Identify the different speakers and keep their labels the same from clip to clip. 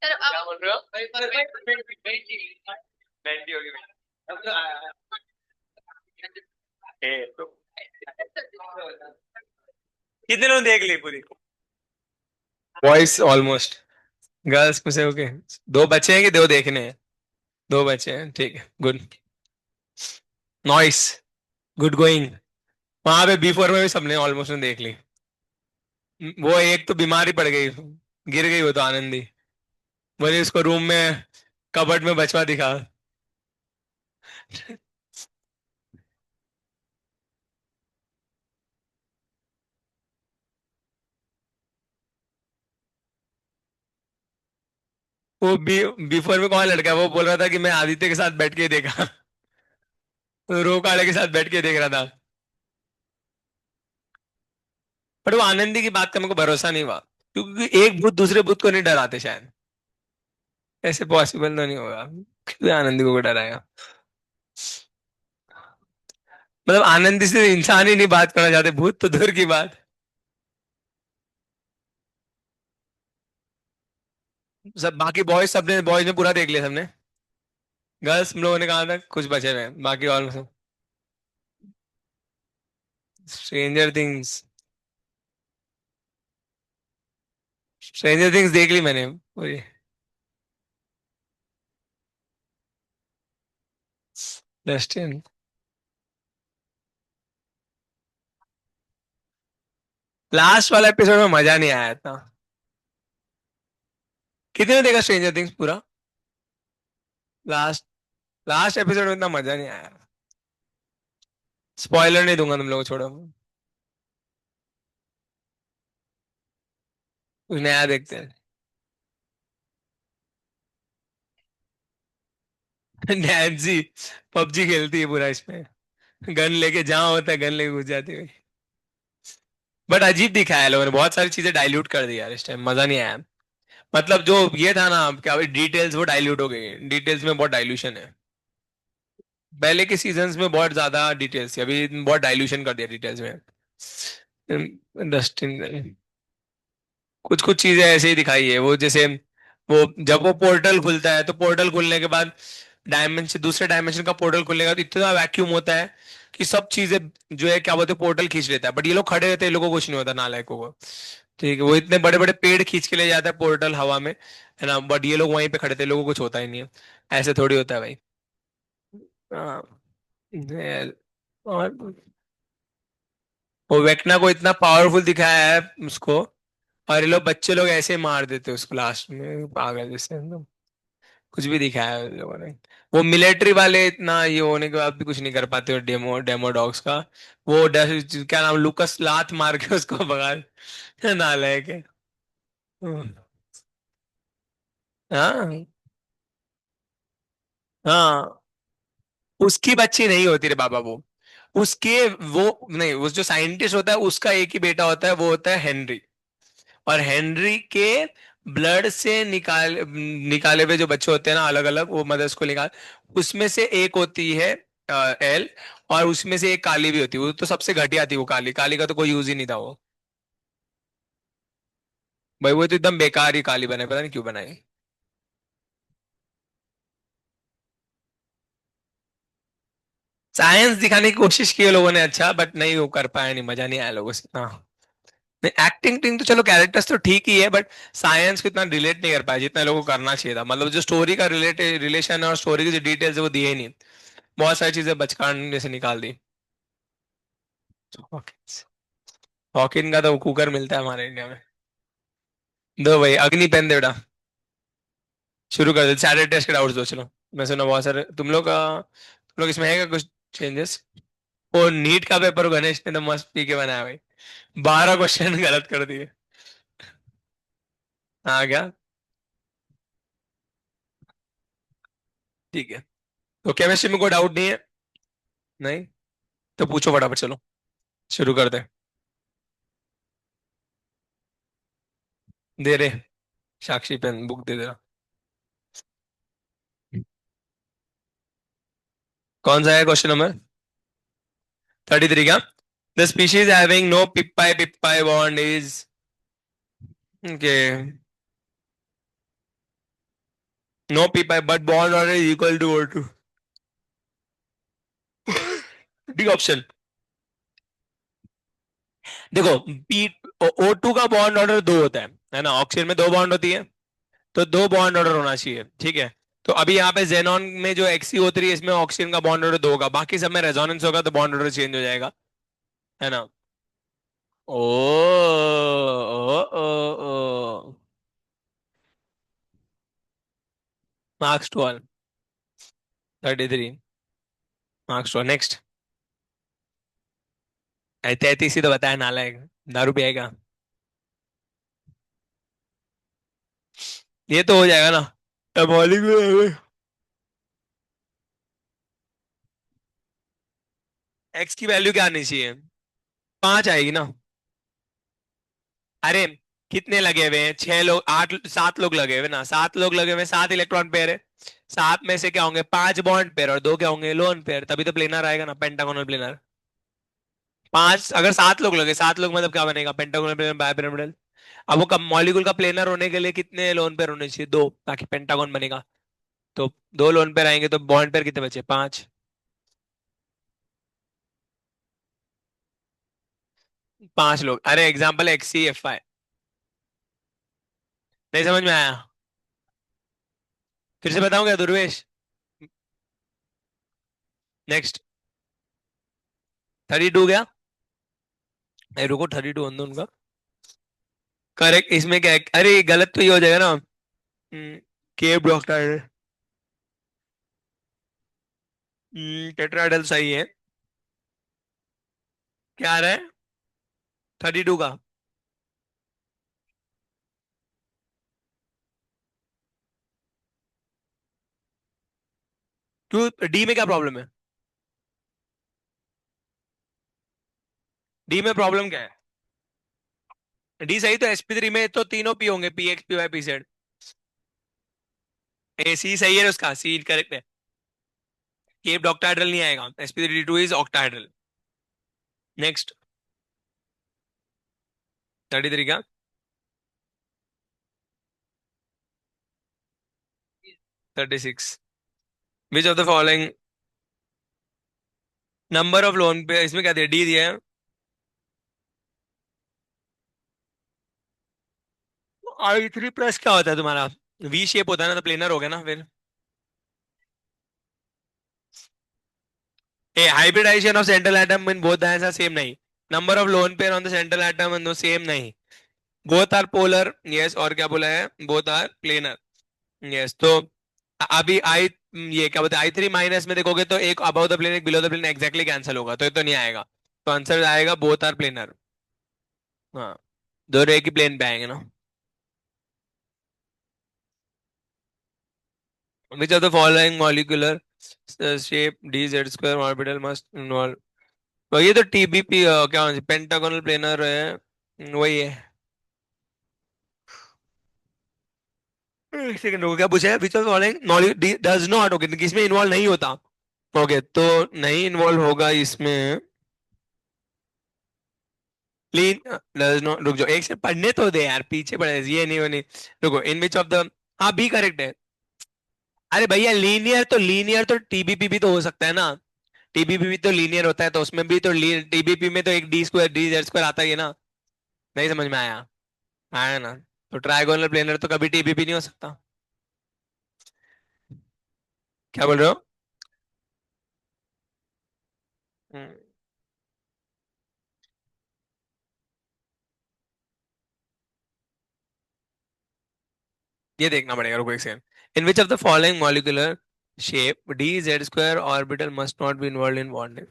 Speaker 1: क्या बोल रहे हो? बेंटी होगी तो कितने लोग देख ली पूरी? Boys almost. गर्ल्स में से ओके। दो बचे हैं कि दो देखने हैं? दो बचे हैं, ठीक है, गुड। नॉइस। Good going. वहां पे बी फोर में भी सबने ऑलमोस्ट देख ली। वो एक तो बीमारी पड़ गई, गिर गई वो तो आनंदी। बोले उसको रूम में कबर्ड में बचवा दिखा। वो बी फोर में कौन लड़का है? वो बोल रहा था कि मैं आदित्य के साथ बैठ के देखा। रो काले के साथ बैठ के देख रहा था। पर वो आनंदी की बात का मेरे को भरोसा नहीं हुआ, क्योंकि एक भूत दूसरे भूत को नहीं डराते शायद। ऐसे पॉसिबल तो नहीं होगा। क्यों आनंदी को डराएगा? मतलब आनंदी से इंसान ही नहीं बात करना चाहते, भूत तो दूर की बात। सब बाकी बॉयज, सबने बॉयज ने पूरा देख लिया सबने। गर्ल्स हम लोगों ने कहा था कुछ बचे हुए हैं, बाकी और सब। Stranger things. स्ट्रेंजर थिंग्स देख ली मैंने पूरी। डस्टिन। लास्ट वाला एपिसोड में मजा नहीं आया था। कितने ने देखा स्ट्रेंजर थिंग्स पूरा? लास्ट लास्ट एपिसोड में इतना मजा नहीं आया। स्पॉइलर नहीं दूंगा तुम लोग को, छोड़ो। कुछ नया देखते हैं। नैन्सी पबजी खेलती है पूरा इसमें। गन लेके जहां होता है गन लेके घुस जाती है। बट अजीब दिखाया है लोगों ने, बहुत सारी चीजें डाइल्यूट कर दी यार, इस टाइम मजा नहीं आया। मतलब जो ये था ना क्या, डिटेल्स वो डाइल्यूट हो गई, डिटेल्स में बहुत डाइल्यूशन है। पहले के सीजन्स में बहुत ज्यादा डिटेल्स थी, अभी बहुत डाइल्यूशन कर दिया डिटेल्स में। इंटरेस्टिंग। कुछ कुछ चीजें ऐसे ही दिखाई है, वो जैसे वो जब वो पोर्टल खुलता है तो पोर्टल खुलने के बाद डायमेंशन, दूसरे डायमेंशन का पोर्टल खुलने का तो इतना वैक्यूम होता है कि सब चीजें जो है क्या बोलते हैं पोर्टल खींच लेता है, बट ये लोग खड़े रहते हैं, ये लोगों को कुछ नहीं होता, नालायकों को। ठीक है, वो इतने बड़े बड़े पेड़ खींच के ले जाता है पोर्टल हवा में, है ना, बट ये लोग वहीं पे खड़े थे, लोगों को कुछ होता ही नहीं है। ऐसे थोड़ी होता है भाई। हाँ। और वो वेक्ना को इतना पावरफुल दिखाया है उसको, और ये लोग बच्चे लोग ऐसे मार देते हैं उसको लास्ट में, पागल जैसे एकदम। कुछ भी दिखाया है उन लोगों ने। वो मिलिट्री वाले इतना ये होने के बाद भी कुछ नहीं कर पाते, और डेमो डेमो डॉग्स का वो क्या नाम, लुकस लात मार के उसको भगा। नालायक है। हम्म। हाँ। हाँ। उसकी बच्ची नहीं होती रे बाबा वो। उसके वो नहीं, उस जो साइंटिस्ट होता है उसका एक ही बेटा होता है, वो होता है हेनरी। और हेनरी के ब्लड से निकाले हुए जो बच्चे होते हैं ना अलग अलग, वो मदर्स को निकाल, उसमें से एक होती है एल, और उसमें से एक काली भी होती है, वो तो सबसे घटिया थी, वो काली, काली का तो कोई यूज ही नहीं था वो। भाई वो तो एकदम बेकार ही काली बनाई, पता नहीं क्यों बनाई। साइंस दिखाने की कोशिश की है लोगों ने, अच्छा, बट नहीं वो कर पाया, नहीं मजा नहीं आया लोगों से हाँ। नहीं एक्टिंग टिंग तो चलो, कैरेक्टर्स तो ठीक ही है, बट साइंस को इतना रिलेट नहीं कर पाया जितना लोगों को करना चाहिए था, मतलब जो स्टोरी का रिलेशन है और स्टोरी की जो डिटेल्स है वो दिए ही नहीं। बहुत सारी चीजें बचकाने से निकाल दी। हॉकिंस। हॉकिन का तो कुकर मिलता है हमारे इंडिया में। दो भाई, अग्नि पेन दे बेटा। शुरू कर दे, सैटरडे टेस्ट के डाउट्स दो चलो। मैं सुना बहुत सारे तुम लोग इसमें है क्या कुछ चेंजेस? वो नीट का पेपर गणेश ने तो मस्त पी के बनाया भाई। 12 क्वेश्चन गलत कर दिए। हाँ क्या? ठीक है। तो केमिस्ट्री में कोई डाउट नहीं है? नहीं? तो पूछो फटाफट चलो, शुरू कर दे। दे रहे। साक्षी पेन बुक दे दे रहा। कौन सा है क्वेश्चन नंबर? 33 क्या? The species having no pippi bond is okay. No pippi, but bond order is equal to O2. D option. देखो, पी O2 का बॉन्ड ऑर्डर दो होता है ना, ऑक्सीजन में दो बॉन्ड होती है, तो दो बॉन्ड ऑर्डर होना चाहिए, ठीक है। तो अभी यहाँ पे जेनॉन में जो XCO3 है, इसमें ऑक्सीजन का बॉन्ड ऑर्डर दो होगा, बाकी सब में रेजोनेंस होगा, तो बॉन्ड ऑर्डर चेंज हो जाएगा, है ना। ओ ओ ओ ओ marks to all. 33। Marks to next. 33 ही तो बताया नालायक। दारू पिएगा। ये तो हो जाएगा ना। एबॉलिक में एक्स की वैल्यू क्या आनी चाहिए? 5 आएगी ना। अरे, कितने लगे हुए हैं? 6 लोग, 8, 7 लोग लगे हुए ना, 7 लोग लगे हुए, 7 इलेक्ट्रॉन पेयर है। 7 में से क्या होंगे? 5 बॉन्ड पेयर और दो क्या होंगे? लोन पेयर, तभी तो प्लेनर आएगा ना, पेंटागोनल प्लेनर। 5, अगर 7 लोग लगे, 7 लोग मतलब क्या बनेगा? Pentagonal planar, bipyramidal. अब वो मॉलिक्यूल का प्लेनर होने के लिए कितने लोन पेयर होने चाहिए? दो, ताकि पेंटागन बनेगा। तो दो लोन पेयर आएंगे, तो बॉन्ड पेयर कितने बचे? 5। 5 लोग, अरे एग्जाम्पल XCFI। नहीं समझ में आया? फिर से बताऊं क्या दुर्वेश? नेक्स्ट। 32 गया। ए, रुको, 32 दो उनका। करेक्ट, इसमें क्या है? अरे गलत तो ये हो जाएगा ना। केव डॉक्टर। टेट्राहेड्रल सही है। क्या आ रहा है? 32 का। क्यों, डी में क्या प्रॉब्लम है? डी में प्रॉब्लम क्या है? डी सही तो sp3 में तो तीनों पी होंगे, PX PY PZ। ए सी सही है उसका, सी करेक्ट है। केव डॉक्टाहेड्रल नहीं आएगा, sp3 इज ऑक्टाहेड्रल। नेक्स्ट। 33 का। 36। Which of the following number of loan पे, इसमें क्या दिया? डी दिया है। I3+ क्या होता है तुम्हारा? वी शेप होता है ना, तो प्लेनर हो गया ना फिर। A, hybridisation of central atom in both the are same नहीं। Number of lone pair on the central atom in same नहीं। बोथ आर पोलर, यस, और क्या बोला है? Both are planar, yes. तो अभी आई, ये क्या बोलते हैं, I3- में देखोगे तो एक अबव द प्लेन, एक below the plane, exactly cancel होगा, तो ये तो नहीं आएगा। तो आंसर आएगा बोथ आर प्लेनर। हाँ, दोनों एक ही प्लेन पे आएंगे ना। Which of the following molecular shape DZ² orbital must involve? तो ये तो TBP, क्या पेंटागोनल प्लेनर है, वही है। एक सेकंड रुको, क्या पूछा है? Which of the following molecule does not, okay, किसमें इन्वॉल्व नहीं होता? ओके, तो नहीं इन्वॉल्व होगा इसमें। लीन डज नॉट, रुक जाओ एक से पढ़ने तो दे यार, पीछे पड़े ये नहीं वो नहीं। रुको, इन विच ऑफ द, हाँ बी करेक्ट है। अरे भैया, लीनियर तो TBP भी तो हो सकता है ना। TBP भी तो लीनियर होता है, तो उसमें भी तो TBP में तो एक D² DZ² आता ही है ना। नहीं समझ में आया? आया ना। तो ट्राइगोनल प्लेनर तो कभी TBP नहीं हो सकता। क्या बोल रहे हो? हम्म, ये देखना पड़ेगा, रुको एक second. In which of the following molecular shape DZ² orbital must not be involve in bonding?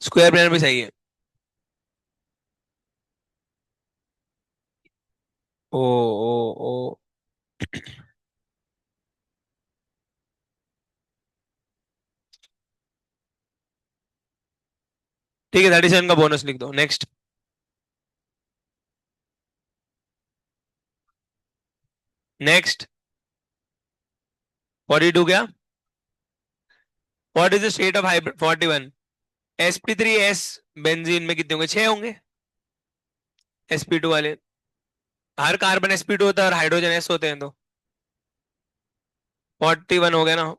Speaker 1: Square planar भी सही है। ओ ओ ओ ठीक है, 37 का बोनस लिख दो। नेक्स्ट। नेक्स्ट। 42 क्या? What is the state of hybrid 41। sp3s benzene में कितने होंगे? 6 होंगे sp2 वाले। हर कार्बन sp2 होता है और हाइड्रोजन s होते हैं तो 41 हो गया ना।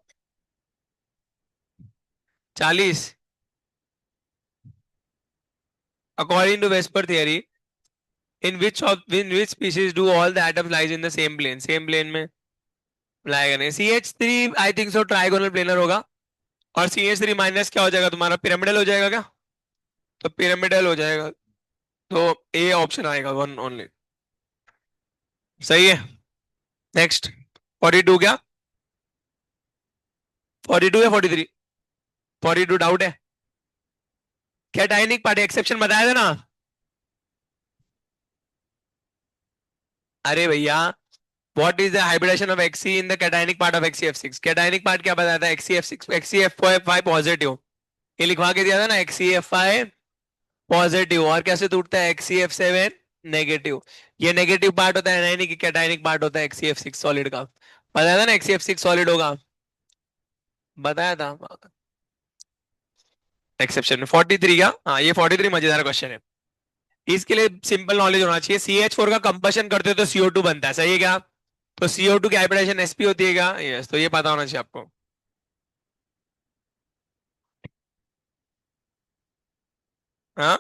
Speaker 1: 40। According to VSEPR theory, in which species do all the atoms lies in the same plane? Same plane में लाएगा नहीं। CH3 I think so trigonal planar होगा। और CH3 माइनस क्या हो जाएगा तुम्हारा? पिरामिडल हो जाएगा क्या? तो पिरामिडल हो जाएगा। तो ए ऑप्शन आएगा, वन ओनली। सही है। नेक्स्ट। 42 क्या? 42 या 43? 42 डाउट है। कैटाइनिक पार्ट एक्सेप्शन बताया था ना। अरे भैया, what is the hybridisation of Xc in the cationic part of XCF6? Cationic part क्या बताया था? XCF6 XCF5 positive. ये लिखवा के दिया था ना, XCF5 पॉजिटिव। और कैसे टूटता है? XCF7 negative. ये नेगेटिव पार्ट होता है, नहीं कि कैटाइनिक पार्ट होता है XCF6 सॉलिड का। बताया था ना XCF6 सॉलिड होगा। बताया था। एक्सेप्शन में 43 क्या? हाँ, ये 43 मजेदार क्वेश्चन है। इसके लिए सिंपल नॉलेज होना चाहिए। CH4 का कंबशन करते हो तो CO2 बनता है, सही है क्या? तो CO2 की हाइब्रिडेशन sp होती है क्या? यस, तो ये पता होना चाहिए आपको। हाँ।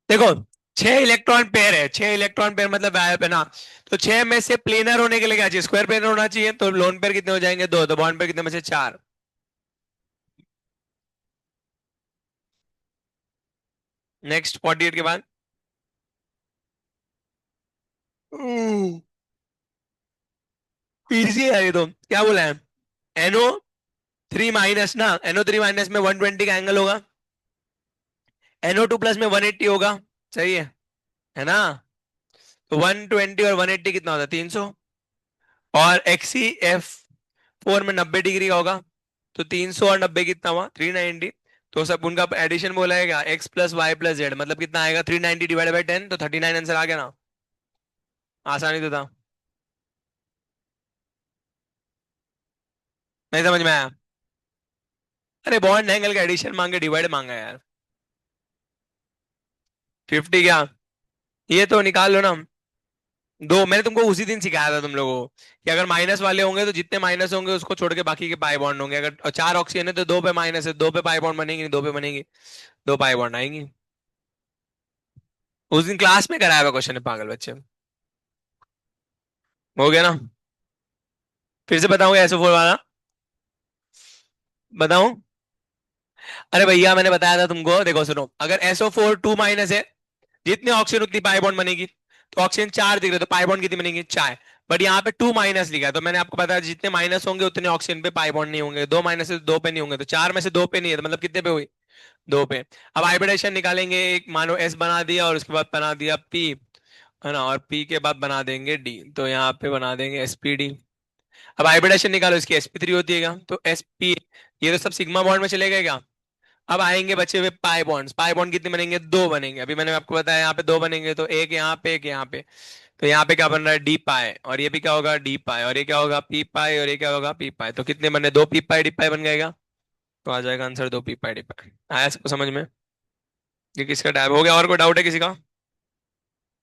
Speaker 1: देखो, 6 इलेक्ट्रॉन पेयर है। 6 इलेक्ट्रॉन पेयर मतलब गायब है ना। तो 6 में से प्लेनर होने के लिए क्या चाहिए? स्क्वायर प्लेनर होना चाहिए। तो लोन पेयर कितने हो जाएंगे? 2। तो बॉन्ड पेयर कितने में से? 4। नेक्स्ट 48 के बाद। इजी है ये तो। क्या बोला है? NO3 माइनस ना, NO3 माइनस में 120 का एंगल होगा। NO2 प्लस में 180 होगा। सही है ना? तो 120 और 180 कितना होता है? 300। और XCF4 में 90 डिग्री का होगा। तो 300 और 90 कितना हुआ? 390। तो सब उनका एडिशन बोला है क्या? x+y+z मतलब कितना आएगा? 390 डिवाइड बाई 10, तो 39 आंसर आ गया ना। आसानी तो था। नहीं समझ में आया? अरे बॉन्ड एंगल का एडिशन मांगे, डिवाइड मांगा यार। 50 क्या? ये तो निकाल लो ना। दो मैंने तुमको उसी दिन सिखाया था तुम लोगों को कि अगर माइनस वाले होंगे तो जितने माइनस होंगे उसको छोड़ के बाकी के पाई बॉन्ड होंगे। अगर 4 ऑक्सीजन है तो 2 पे माइनस है, 2 पे पाई बॉन्ड बनेंगे नहीं, 2 पे बनेंगे। 2 पाई बॉन्ड आएंगी। उस दिन क्लास में कराया हुआ क्वेश्चन है, पागल बच्चे। हो गया ना? फिर से बताऊंगा SO4 वाला। बताऊं? अरे भैया, मैंने बताया था तुमको, देखो सुनो, अगर SO4 2 माइनस है, जितने ऑक्सीजन उतनी पाई बॉन्ड बनेगी। तो ऑक्सीजन 4 दिख रहे तो पाई बॉन्ड कितनी बनेगी? 4। बट यहाँ पे 2 माइनस लिखा है तो मैंने आपको बताया जितने माइनस होंगे उतने ऑक्सीजन पे पाई बॉन्ड नहीं होंगे। 2 माइनस है तो 2 पे नहीं होंगे, तो 4 में से 2 पे नहीं है तो मतलब कितने पे हुई? 2 पे। अब हाइब्रिडेशन निकालेंगे। एक मानो S बना दिया और उसके बाद बना दिया P, है ना? और P के बाद बना देंगे D, तो यहाँ पे बना देंगे SPD। अब हाइब्रिडेशन निकालो, इसकी sp3 होती है क्या? तो sp, ये तो सब सिग्मा बॉन्ड में चले गए क्या? अब आएंगे बचे हुए पाई बॉन्ड्स। पाई बॉन्ड कितने बनेंगे? 2 बनेंगे। अभी मैंने आपको बताया यहाँ पे 2 बनेंगे, तो एक यहाँ पे, एक यहाँ पे। तो यहाँ पे क्या बन रहा है? D पाई। और ये भी क्या होगा? D पाई। और ये क्या होगा? P पाई। और ये क्या होगा? P पाई। तो कितने बने? 2 P पाई D पाई बन जाएगा। तो आ जाएगा आंसर 2 P पाई D पाई। आया सबको समझ में? ये किसका टैब हो गया? और कोई डाउट है किसी का?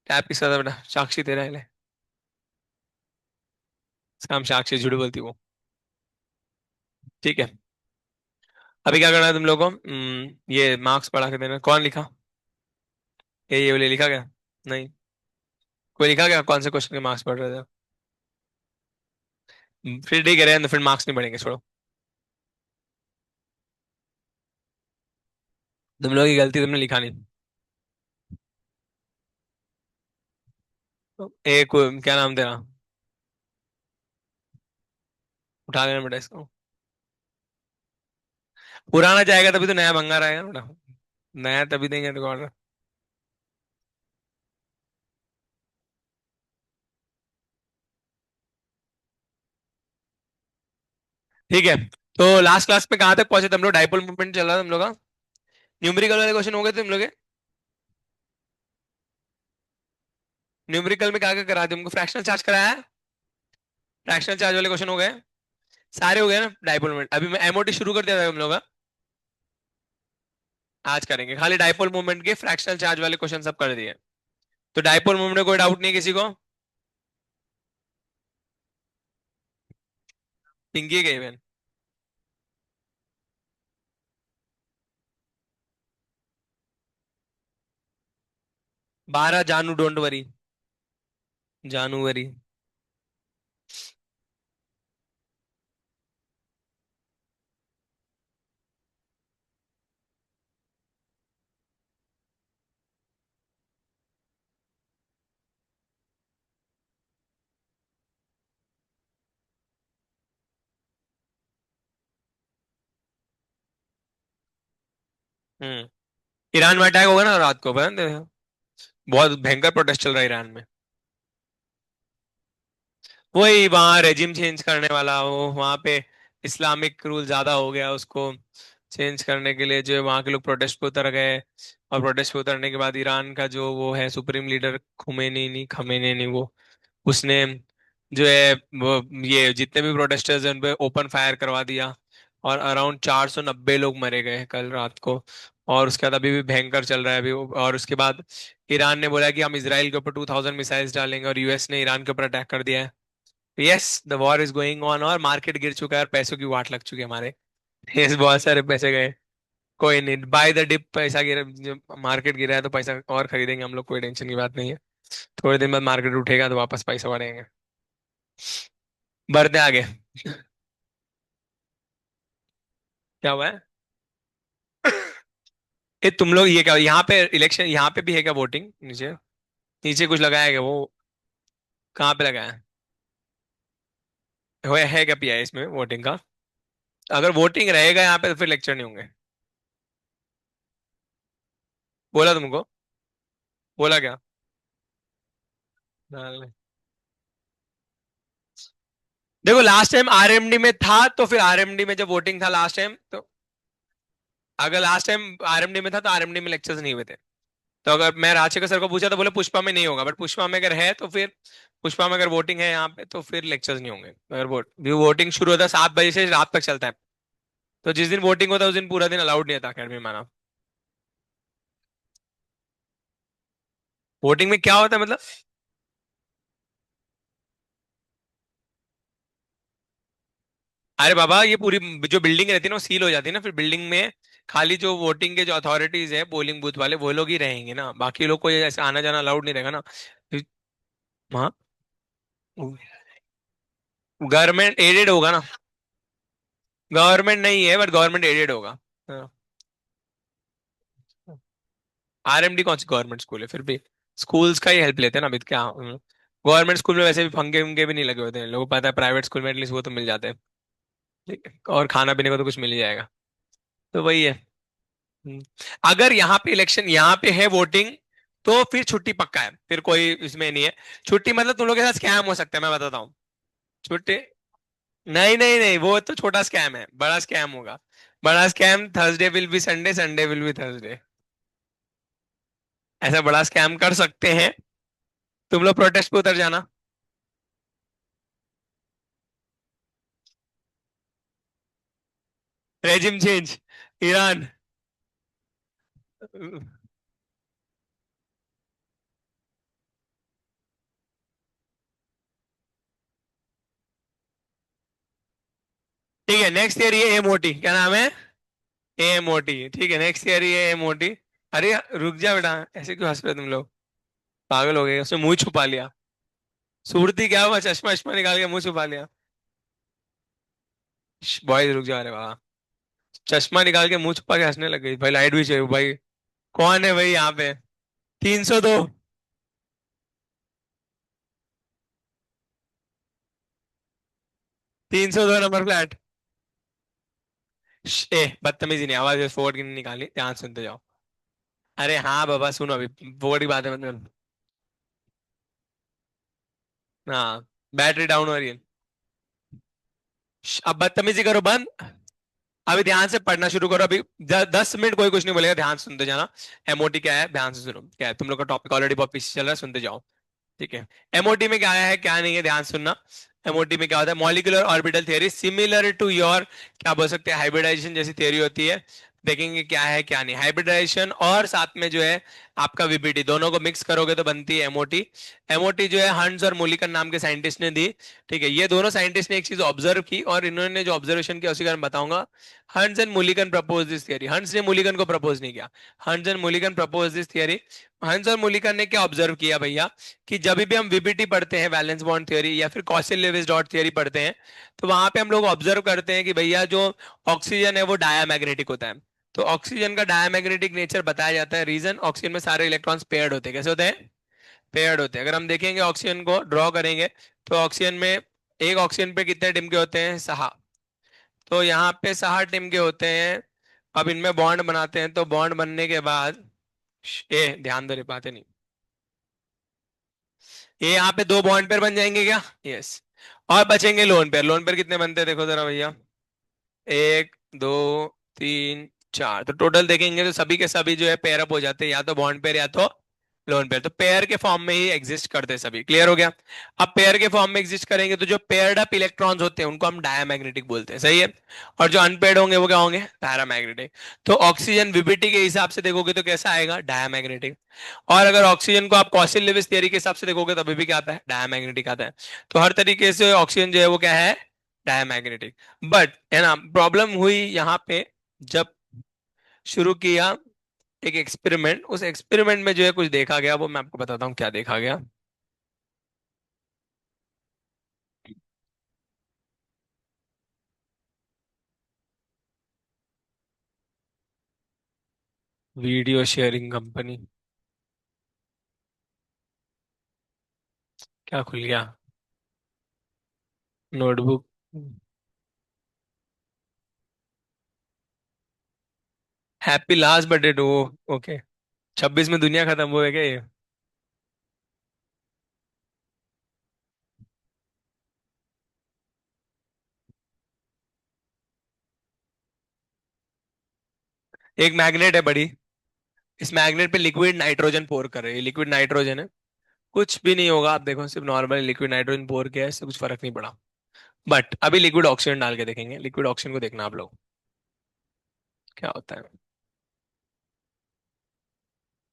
Speaker 1: टैब किसका था बेटा? साक्षी तेरा है? इसका हम साक्षी, झूठ बोलती वो। ठीक है। अभी क्या करना है तुम लोगों को? ये मार्क्स पढ़ा के देना। कौन लिखा? ये वाले लिखा क्या? नहीं। कोई लिखा क्या? कौन से क्वेश्चन के मार्क्स पढ़ रहे थे? फिर ठीक है, रहने दो, फिर मार्क्स नहीं बढ़ेंगे, छोड़ो। तुम लोगों की गलती, तुमने लिखा नहीं। एक क्या नाम तेरा? उठा लेना बेटा इसको। पुराना जाएगा तभी तो नया मंगा रहेगा बेटा। नया तभी देंगे तो ऑर्डर। ठीक है। तो लास्ट क्लास में कहाँ तक पहुंचे तुम लोग? डाइपोल मूवमेंट चल रहा था तुम लोग का। न्यूमेरिकल वाले क्वेश्चन हो गए तुम लोग के? न्यूमेरिकल में क्या क्या करा तुमको? फ्रैक्शनल चार्ज कराया है? फ्रैक्शनल चार्ज वाले क्वेश्चन हो गए? सारे हो गए ना डाइपोल मूवमेंट? अभी मैं एमओटी शुरू कर दिया था तुम लोग का। आज करेंगे खाली डाइपोल मूवमेंट के फ्रैक्शनल चार्ज वाले क्वेश्चन सब कर दिए। तो डाइपोल मूवमेंट में कोई डाउट नहीं है किसी को? पिंकी गई बहन। 12 जानू, डोंट वरी। जानूवरी। हम्म। ईरान में अटैक होगा ना रात को, पता है? बहुत भयंकर प्रोटेस्ट चल रहा है ईरान में। वही वहां रेजिम चेंज करने वाला, वो वहां पे इस्लामिक रूल ज्यादा हो गया, उसको चेंज करने के लिए जो है वहां के लोग प्रोटेस्ट पे उतर गए। और प्रोटेस्ट पे उतरने के बाद ईरान का जो वो है सुप्रीम लीडर खुमेनी, नहीं खमेनी नहीं, वो उसने जो है वो ये जितने भी प्रोटेस्टर्स हैं उन पे ओपन फायर करवा दिया। और अराउंड 490 लोग मरे गए कल रात को। और उसके बाद अभी भी भयंकर चल रहा है अभी और उसके बाद ईरान ने बोला कि हम इसराइल के ऊपर 2000 मिसाइल्स डालेंगे, और यूएस ने ईरान के ऊपर अटैक कर दिया है। Yes, the war is going on, और मार्केट गिर चुका है और पैसों की वाट लग चुकी है हमारे। यस, बहुत सारे पैसे गए। कोई नहीं, बाय द डिप पैसा गिरा। मार्केट गिरा है तो पैसा और खरीदेंगे हम लोग, कोई टेंशन की बात नहीं है। थोड़े दिन बाद मार्केट उठेगा तो वापस पैसा बढ़ेंगे। बढ़ते आगे। क्या हुआ है? ये तुम लोग ये क्या यहाँ पे इलेक्शन, यहाँ पे भी है क्या वोटिंग नीचे? नीचे कुछ लगाया है क्या वो? कहाँ पे लगाया है? है क्या पीआई इसमें वोटिंग का? अगर वोटिंग रहेगा यहाँ पे तो फिर लेक्चर नहीं होंगे। बोला तुमको? बोला क्या? हाँ। देखो लास्ट टाइम आरएमडी में था तो फिर आरएमडी में जब वोटिंग था लास्ट टाइम तो, अगर लास्ट टाइम आरएमडी में था तो आरएमडी में लेक्चर्स नहीं हुए थे। तो अगर मैं राजशेखर सर को पूछा तो बोले पुष्पा में नहीं होगा, बट पुष्पा में अगर है तो फिर पुष्पा में अगर वोटिंग है यहाँ पे तो फिर लेक्चर्स नहीं होंगे। अगर वोटिंग शुरू होता है 7 बजे से रात तक चलता है। तो जिस दिन वोटिंग होता है उस दिन पूरा दिन अलाउड नहीं था अकेडमी में आना। वोटिंग में क्या होता है मतलब? अरे बाबा, ये पूरी जो बिल्डिंग रहती है ना वो सील हो जाती है ना, फिर बिल्डिंग में खाली जो वोटिंग के जो अथॉरिटीज है पोलिंग बूथ वाले वो लोग ही रहेंगे ना, बाकी लोग को ये ऐसे आना जाना अलाउड नहीं रहेगा ना। हाँ, गवर्नमेंट एडेड होगा ना। गवर्नमेंट नहीं है बट गवर्नमेंट एडेड होगा। हाँ। आरएमडी कौन सी गवर्नमेंट स्कूल है फिर भी? स्कूल्स का ही हेल्प लेते हैं ना अभी तो क्या। गवर्नमेंट स्कूल में वैसे भी फंगे वंगे भी नहीं लगे होते हैं, लोगों को पता है प्राइवेट स्कूल में एटलीस्ट वो तो मिल जाते हैं। ठीक है, और खाना पीने को तो कुछ मिल ही जाएगा। तो वही है। हम्म। अगर यहाँ पे इलेक्शन, यहाँ पे है वोटिंग, तो फिर छुट्टी पक्का है, फिर कोई इसमें नहीं है। छुट्टी मतलब तुम लोग के साथ स्कैम हो सकता है, मैं बताता हूँ। छुट्टी नहीं नहीं नहीं, वो तो छोटा स्कैम है, बड़ा स्कैम होगा। बड़ा scam, Thursday will be Sunday, Sunday will be Thursday. ऐसा बड़ा स्कैम कर सकते हैं। तुम लोग प्रोटेस्ट पे उतर जाना। Regime change, Iran. ठीक है, नेक्स्ट ईयर ये एमओटी क्या नाम है? एमओटी, ठीक है, नेक्स्ट ईयर ये एमओटी। अरे रुक जा बेटा, ऐसे क्यों हंस रहे हो तुम लोग? पागल हो गए, उसने मुंह छुपा लिया। सूरती क्या हुआ, चश्मा चश्मा निकाल के मुंह छुपा लिया। बॉयज रुक जा रहे बाबा। चश्मा निकाल के मुंह छुपा के हंसने लग गई भाई, लाइट भी चाहिए भाई। कौन है भाई यहाँ पे? 302। 302 नंबर फ्लैट। ए बदतमीजी नहीं, आवाज फोर्ड की नहीं निकाली, ध्यान सुनते जाओ। अरे हाँ बाबा सुनो, अभी फोर्ड की बात है मतलब। हाँ, बैटरी डाउन हो रही है। अब बदतमीजी करो बंद। अभी ध्यान से पढ़ना शुरू करो अभी। 10 मिनट कोई कुछ नहीं बोलेगा, ध्यान से सुनते जाना। एमओटी क्या है ध्यान से सुनो, क्या है तुम लोग का टॉपिक ऑलरेडी बहुत पीछे चल रहा है, सुनते जाओ। ठीक है। एमओटी में क्या है क्या नहीं है ध्यान से सुनना। एमओटी में क्या होता है, molecular orbital theory, similar to your क्या बोल सकते हैं हाइब्रिडाइजेशन जैसी थ्योरी होती है। देखेंगे क्या है क्या नहीं, हाइब्रिडाइजेशन और साथ में जो है आपका वीबीटी, दोनों को मिक्स करोगे तो बनती है एमओटी। एमओटी जो है हंस और मुलिकन नाम के साइंटिस्ट ने दी। ठीक है, ये दोनों साइंटिस्ट ने एक चीज ऑब्जर्व की और इन्होंने जो ऑब्जर्वेशन किया उसी का मैं बताऊंगा। हंस and Mulliken propose this theory, हंस ने मुलिकन को प्रपोज नहीं किया, हंस and Mulliken propose this theory. हंस और मुलिकन ने क्या ऑब्जर्व किया भैया, कि जब भी हम वीबीटी पढ़ते हैं, वैलेंस बॉन्ड थ्योरी या फिर कॉसिल लेविस डॉट थ्योरी पढ़ते हैं, तो वहां पे हम लोग ऑब्जर्व करते हैं कि भैया जो ऑक्सीजन है वो डायामैग्नेटिक होता है। तो ऑक्सीजन का डायामैग्नेटिक नेचर बताया जाता है, रीजन ऑक्सीजन में सारे इलेक्ट्रॉन्स पेयर्ड होते हैं। कैसे होते हैं, पेयर्ड होते हैं। अगर हम देखेंगे ऑक्सीजन को ड्रॉ करेंगे, तो ऑक्सीजन में एक ऑक्सीजन पे कितने टिम के होते हैं, 6। तो यहाँ पे 6 टिम के होते हैं। अब इनमें बॉन्ड बनाते हैं, तो बॉन्ड बनने के बाद ए ध्यान दो, रे बातें नहीं, ये यहाँ पे 2 बॉन्ड पेयर बन जाएंगे क्या, यस। और बचेंगे लोन पेयर, लोन पेयर कितने बनते हैं देखो जरा भैया, 1 2 3 4, तो टोटल देखेंगे तो सभी के सभी जो है पेयर अप हो जाते हैं, या तो बॉन्ड पेयर या तो लोन पेयर, तो पेयर के फॉर्म में ही एग्जिस्ट करते हैं सभी। क्लियर हो गया। अब पेयर के फॉर्म में एग्जिस्ट करेंगे तो जो पेयर्ड अप इलेक्ट्रॉन्स होते हैं उनको हम डायमैग्नेटिक बोलते हैं, सही है। और जो अनपेयर्ड होंगे वो क्या होंगे, पैरामैग्नेटिक। तो ऑक्सीजन वीबीटी के हिसाब से देखोगे तो कैसा आएगा, डायमैग्नेटिक। और अगर ऑक्सीजन को आप कॉसिल लेविस थियरी के हिसाब से देखोगे तो अभी भी क्या आता है, डायमैग्नेटिक आता है। तो हर तरीके से ऑक्सीजन जो है वो क्या है, डायमैग्नेटिक। बट है ना, प्रॉब्लम हुई यहाँ पे जब शुरू किया एक एक्सपेरिमेंट, उस एक्सपेरिमेंट में जो है कुछ देखा गया, वो मैं आपको बताता हूँ क्या देखा गया। वीडियो शेयरिंग कंपनी, क्या खुल गया, notebook. Happy last birthday to, okay. 26 में दुनिया खत्म हो है क्या ये। एक मैग्नेट है बड़ी, इस मैग्नेट पे लिक्विड नाइट्रोजन पोर कर रहे हैं, लिक्विड नाइट्रोजन है। कुछ भी नहीं होगा, आप देखो सिर्फ नॉर्मल लिक्विड नाइट्रोजन पोर किया है, इससे कुछ फर्क नहीं पड़ा। बट अभी लिक्विड ऑक्सीजन डाल के देखेंगे, लिक्विड ऑक्सीजन को देखना आप लोग क्या होता है।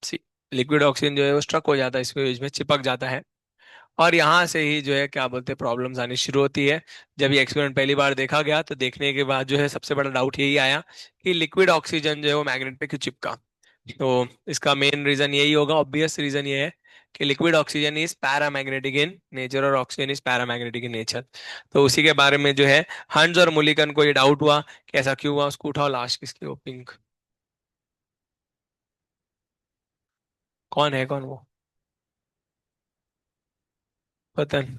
Speaker 1: सी, लिक्विड ऑक्सीजन जो है वो स्ट्रक हो जाता है, इसमें इसमें चिपक जाता है। और यहाँ से ही जो है क्या बोलते हैं प्रॉब्लम्स आनी शुरू होती है। जब ये एक्सपेरिमेंट पहली बार देखा गया तो देखने के बाद जो है सबसे बड़ा डाउट यही आया कि लिक्विड ऑक्सीजन जो है वो मैग्नेट पे क्यों चिपका। तो इसका मेन रीजन यही होगा, ऑब्वियस रीजन ये है कि liquid oxygen is paramagnetic in nature और oxygen is paramagnetic in nature. तो उसी के बारे में जो है हंस और मुलिकन को ये डाउट हुआ कि ऐसा क्यों हुआ। उसको उठाओ, लास्ट किसकी वो पिंक, कौन है कौन वो, वतन।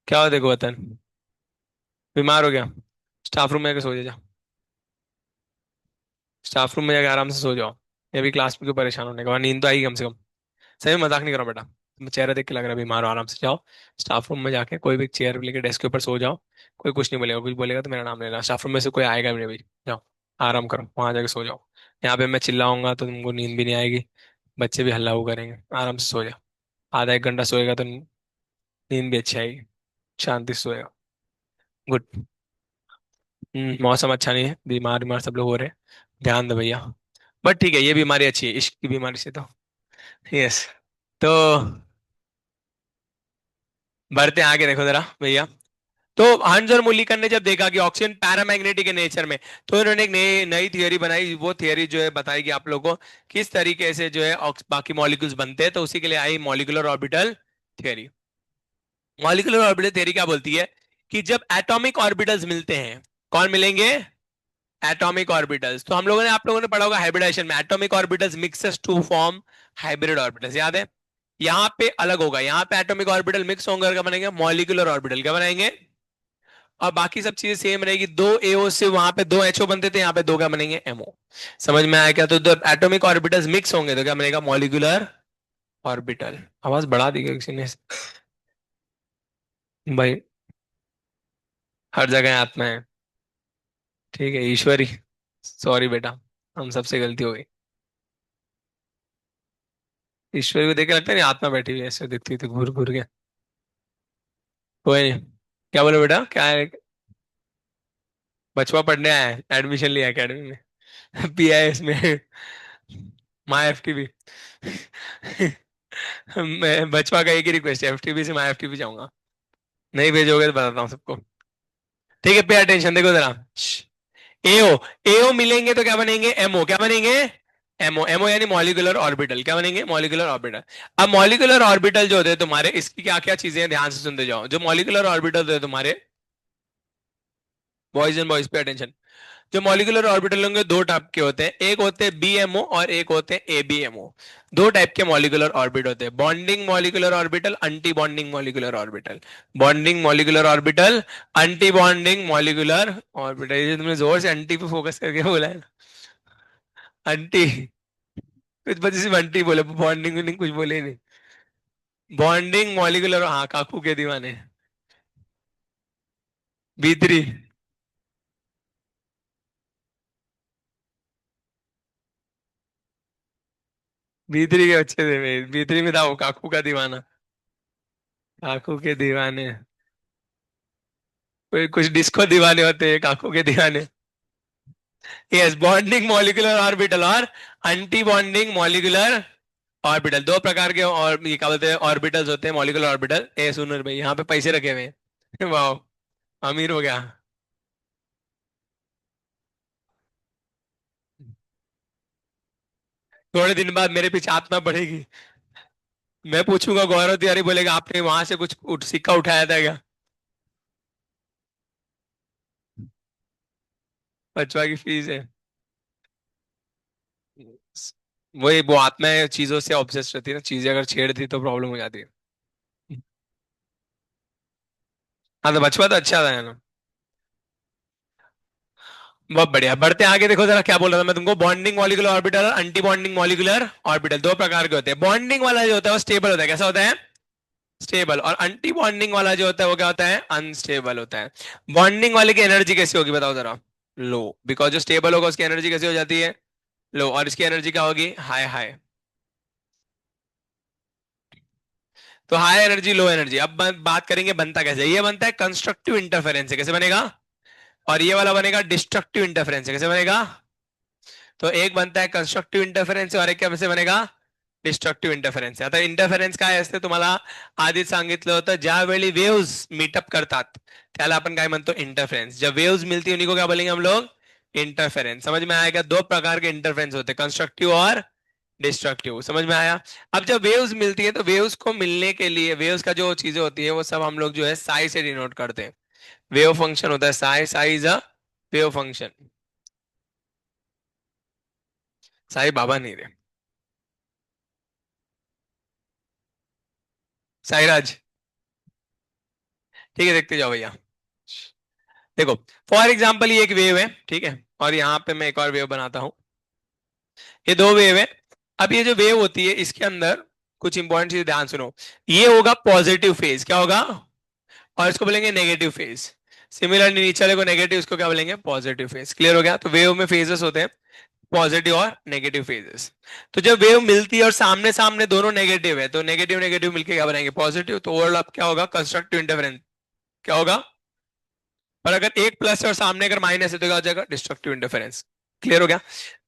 Speaker 1: क्या हो देखो वतन, बीमार हो गया, स्टाफ रूम में जाके सो जा। स्टाफ रूम में जाके आराम से सो जाओ, ये भी क्लास में क्यों परेशान होने का, नींद तो आएगी कम से कम। सही में मजाक नहीं करो बेटा, तुम चेहरा देख के लग रहा है बीमार हो, आराम से जाओ। स्टाफ रूम में जाके कोई भी चेयर लेके डेस्क के ऊपर सो जाओ। कोई कुछ नहीं बोलेगा, कुछ बोलेगा तो मेरा नाम लेना, स्टाफ रूम में से कोई आएगा भी नहीं भाई। जाओ आराम करो, वहां जाके सो जाओ। यहाँ पे मैं चिल्लाऊंगा तो तुमको नींद भी नहीं आएगी, बच्चे भी हल्ला वो करेंगे, आराम से सो जाओ। आधा 1 घंटा सोएगा तो नींद भी अच्छी आएगी, शांति से सोएगा। गुड। मौसम अच्छा नहीं है, बीमार बीमार सब लोग हो रहे हैं, ध्यान दो भैया। बट ठीक है, ये बीमारी अच्छी है, इश्क की बीमारी से तो। यस। तो बढ़ते हैं आगे, देखो जरा भैया। तो हंस और मुलिकन ने जब देखा कि ऑक्सीजन पैरामैग्नेटिक है नेचर में, तो इन्होंने एक नई नई थियरी बनाई। वो थियरी जो है बताएगी आप लोगों को किस तरीके से जो है बाकी मॉलिक्यूल्स बनते हैं। तो उसी के लिए आई molecular orbital theory. Molecular orbital theory क्या बोलती है कि जब एटॉमिक ऑर्बिटल्स मिलते हैं, कौन मिलेंगे, एटॉमिक ऑर्बिटल्स। तो हम लोगों ने आप लोगों ने पढ़ा होगा हाइब्रिडाइजेशन में, atomic orbitals mixes to form hybrid orbitals, याद है। यहाँ पे अलग होगा, यहाँ पे एटॉमिक ऑर्बिटल मिक्स होंगे और क्या बनेंगे, मॉलिक्यूलर ऑर्बिटल क्या बनाएंगे। और बाकी सब चीजें सेम रहेगी, 2 AO से वहां पे 2 HO बनते थे, यहाँ पे दो क्या बनेंगे, MO। समझ में आया क्या, तो जब एटॉमिक ऑर्बिटल्स मिक्स होंगे तो क्या बनेगा, मॉलिक्यूलर ऑर्बिटल। आवाज बढ़ा दी क्या किसी ने भाई। हर जगह आत्मा है। ठीक है, ईश्वरी। सॉरी बेटा, हम सबसे गलती हो गई। ईश्वरी को देख के लगता नहीं आत्मा बैठी हुई है ऐसे दिखती थी घूर घूर के। कोई नहीं। क्या बोले बेटा, क्या है? बचवा पढ़ने आया है, एडमिशन लिया एकेडमी में। पीआईएस में। माई एफटीबी। मैं बचवा का एक ही रिक्वेस्ट है, एफटीबी से माई एफटीबी जाऊंगा। नहीं भेजोगे तो बताता हूँ सबको। ठीक है, पे अटेंशन, देखो जरा। एओ। एओ मिलेंगे तो क्या बनेंगे? एमओ। क्या बनेंगे? एमओ। एमओ यानी मॉलिक्यूलर ऑर्बिटल। क्या बनेंगे? Molecular orbital. अब मॉलिक्यूलर ऑर्बिटल जो होते हैं तुम्हारे, इसकी क्या क्या चीजें हैं, ध्यान से सुनते जाओ। जो मॉलिक्यूलर ऑर्बिटल होते हैं तुम्हारे, boys and boys pay attention. जो मॉलिक्यूलर ऑर्बिटल होंगे दो टाइप के होते हैं, एक होते हैं बीएमओ और एक होते हैं एबीएमओ। दो टाइप के मॉलिक्यूलर ऑर्बिट होते हैं, bonding molecular orbital, anti bonding molecular orbital. Bonding molecular orbital, anti bonding molecular orbital. ये तुमने जोर से एंटी पे फोकस करके बोला है ना। एंटी। कुछ बच्चे सिर्फ एंटी बोले, बॉन्डिंग कुछ बोले ही नहीं। बॉन्डिंग मॉलिक्यूलर, हाँ काकू के दीवाने। बी3। बी3 के बच्चे थे, बी3 में था वो काकू का दीवाना। काकू के दीवाने। कोई कुछ डिस्को दीवाने होते हैं, काकू के दीवाने। यस, बॉन्डिंग मॉलिक्यूलर ऑर्बिटल और एंटी बॉन्डिंग मॉलिक्यूलर ऑर्बिटल, दो प्रकार के। और ये क्या बोलते हैं, ऑर्बिटल्स होते हैं, मॉलिक्यूलर ऑर्बिटल। ए सुनो भाई, यहाँ पे पैसे रखे हुए हैं। वाह, अमीर हो गया। थोड़े दिन बाद मेरे पीछे आत्मा बढ़ेगी। मैं पूछूंगा, गौरव तिवारी बोलेगा आपने वहां से कुछ सिक्का उठाया था क्या? बचवा की फीस है। वही, वो आत्मा चीजों से ऑब्सेस्ड रहती है ना, चीजें अगर छेड़ दी तो प्रॉब्लम हो जाती है। हाँ, तो बचवा तो अच्छा था ना। बहुत बढ़िया, बढ़ते हैं आगे। देखो जरा क्या बोल रहा था मैं तुमको, बॉन्डिंग मॉलिक्यूलर ऑर्बिटल और एंटी बॉन्डिंग मॉलिक्यूलर ऑर्बिटल दो प्रकार के होते हैं। बॉन्डिंग वाला जो होता है वो स्टेबल होता है। कैसा होता है? स्टेबल। और एंटी बॉन्डिंग वाला जो होता है वो क्या होता है? अनस्टेबल होता है। बॉन्डिंग वाले की एनर्जी कैसी होगी बताओ जरा? लो। बिकॉज जो स्टेबल होगा उसकी एनर्जी कैसी हो जाती है? लो। और इसकी एनर्जी क्या होगी? High high. तो हाई एनर्जी लो एनर्जी। अब बात करेंगे बनता कैसे। ये बनता है कंस्ट्रक्टिव इंटरफेरेंस से। कैसे बनेगा? और ये वाला बनेगा डिस्ट्रक्टिव इंटरफेरेंस से। कैसे बनेगा? तो एक बनता है कंस्ट्रक्टिव इंटरफेरेंस और एक कैसे बनेगा? Destructive interference. आता इंटरफेरेन्स काय असते तुम्हाला आधीच सांगितलं होतं, ज्यावेळी वेव्स मीटअप करतात त्याला आपण काय म्हणतो? इंटरफेरेंस. जब वेव्स मिलती है उन्हीं को क्या बोलेंगे हम लोग? इंटरफेरेंस. समझ में आएगा? दो प्रकार के इंटरफेरेंस होते हैं, कंस्ट्रक्टिव और डिस्ट्रक्टिव। समझ में आया? अब जब वेव्स मिलती है तो वेव्स को मिलने के लिए वेव्स का जो चीजें होती है वो सब हम लोग जो है साई से डिनोट करते हैं। वेव फंक्शन होता है psi. Psi is a wave function. Sai Baba नहीं रे। साईराज। ठीक है, देखते जाओ भैया। देखो, फॉर एग्जाम्पल ये एक वेव है, ठीक है, और यहाँ पे मैं एक और वेव बनाता हूँ। ये दो वेव है। अब ये जो वेव होती है इसके अंदर कुछ इंपॉर्टेंट चीज ध्यान सुनो। ये होगा पॉजिटिव फेज। क्या होगा? और इसको बोलेंगे नेगेटिव फेज। सिमिलरली नीचे वाले को नेगेटिव, इसको क्या बोलेंगे? Positive phase. क्लियर हो गया? तो वेव में फेजेस होते हैं, पॉजिटिव और नेगेटिव फेजेस। तो जब वेव मिलती है और सामने सामने दोनों नेगेटिव है तो नेगेटिव नेगेटिव मिलके क्या बनाएंगे? पॉजिटिव। तो ओवरलैप क्या होगा? Constructive interference. क्या होगा? पर अगर एक प्लस है और सामने अगर माइनस है तो क्या हो जाएगा? Destructive interference. क्लियर हो गया?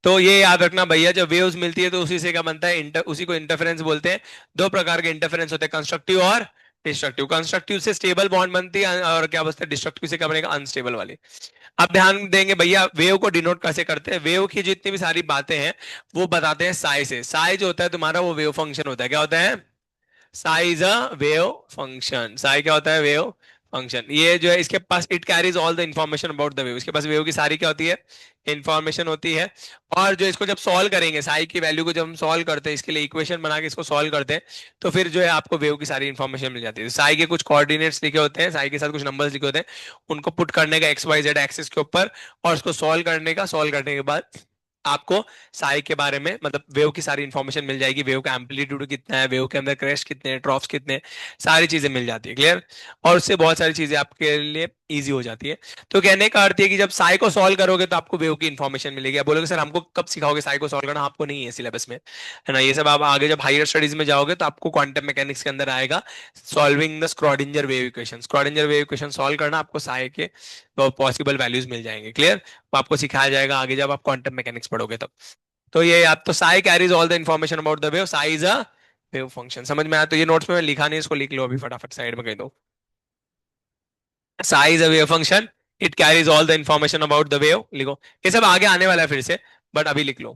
Speaker 1: तो ये याद रखना भैया, जब वेव्स मिलती है तो उसी से क्या बनता है? उसी को इंटरफेरेंस बोलते हैं। दो प्रकार के इंटरफेरेंस होते हैं, कंस्ट्रक्टिव और डिस्ट्रक्टिव। कंस्ट्रक्टिव से स्टेबल बॉन्ड बनती है और क्या बोलते हैं? डिस्ट्रक्टिव से क्या बनेगा? अनस्टेबल वाली। अब ध्यान देंगे भैया, वेव को डिनोट कैसे करते हैं? वेव की जितनी भी सारी बातें हैं वो बताते हैं साई से। साई जो होता है तुम्हारा वो वेव फंक्शन होता है। क्या होता है? Psi is a wave function. Psi क्या होता है? Wave function. ये जो है इसके पास it carries all the information about the wave. इसके पास वेव की सारी क्या होती है? इंफॉर्मेशन होती है। और जो इसको जब सॉल्व करेंगे, साई की वैल्यू को जब हम सॉल्व करते हैं, इसके लिए इक्वेशन बना के इसको सॉल्व करते हैं, तो फिर जो है आपको वेव की सारी इंफॉर्मेशन मिल जाती है। साई के कुछ कोऑर्डिनेट्स लिखे होते हैं, साई के साथ कुछ नंबर्स लिखे होते हैं, उनको पुट करने का एक्स वाई जेड एक्सिस के ऊपर, और उसको सॉल्व करने के बाद आपको साई के बारे में, मतलब वेव की सारी इंफॉर्मेशन मिल जाएगी। वेव का एम्पलीट्यूड कितना है, वेव के अंदर क्रेस्ट कितने हैं, ट्रॉफ्स कितने हैं, सारी चीजें मिल जाती है। क्लियर? और उससे बहुत सारी चीजें आपके लिए इजी हो जाती है। तो कहने का अर्थ है कि जब साई को सॉल्व करोगे तो आपको वेव की इन्फॉर्मेशन मिलेगी। आप बोलोगे सर हमको कब सिखाओगे साई को सॉल्व करना, आपको नहीं है सिलेबस में, है ना, ये सब आप आगे जब हायर स्टडीज में जाओगे तो आपको क्वांटम मैकेनिक्स के अंदर आएगा। Solving the Schrodinger wave equation, Schrodinger wave equation solve करना, आपको साई के पॉसिबल वैल्यूज मिल जाएंगे। क्लियर, वो आपको सिखाया जाएगा आगे जब आप क्वांटम मैकेनिक्स पढ़ोगे तब। तो ये आप तो Sai carries all the information about the wave, Sai is a wave function. समझ में आया? तो ये नोट्स में मैं लिखा नहीं, इसको लिख लो अभी फटाफट साइड में कह दो। Psi is a wave function. It carries all the information about the wave. लिखो, ये सब आगे आने वाला है फिर से, बट अभी लिख लो।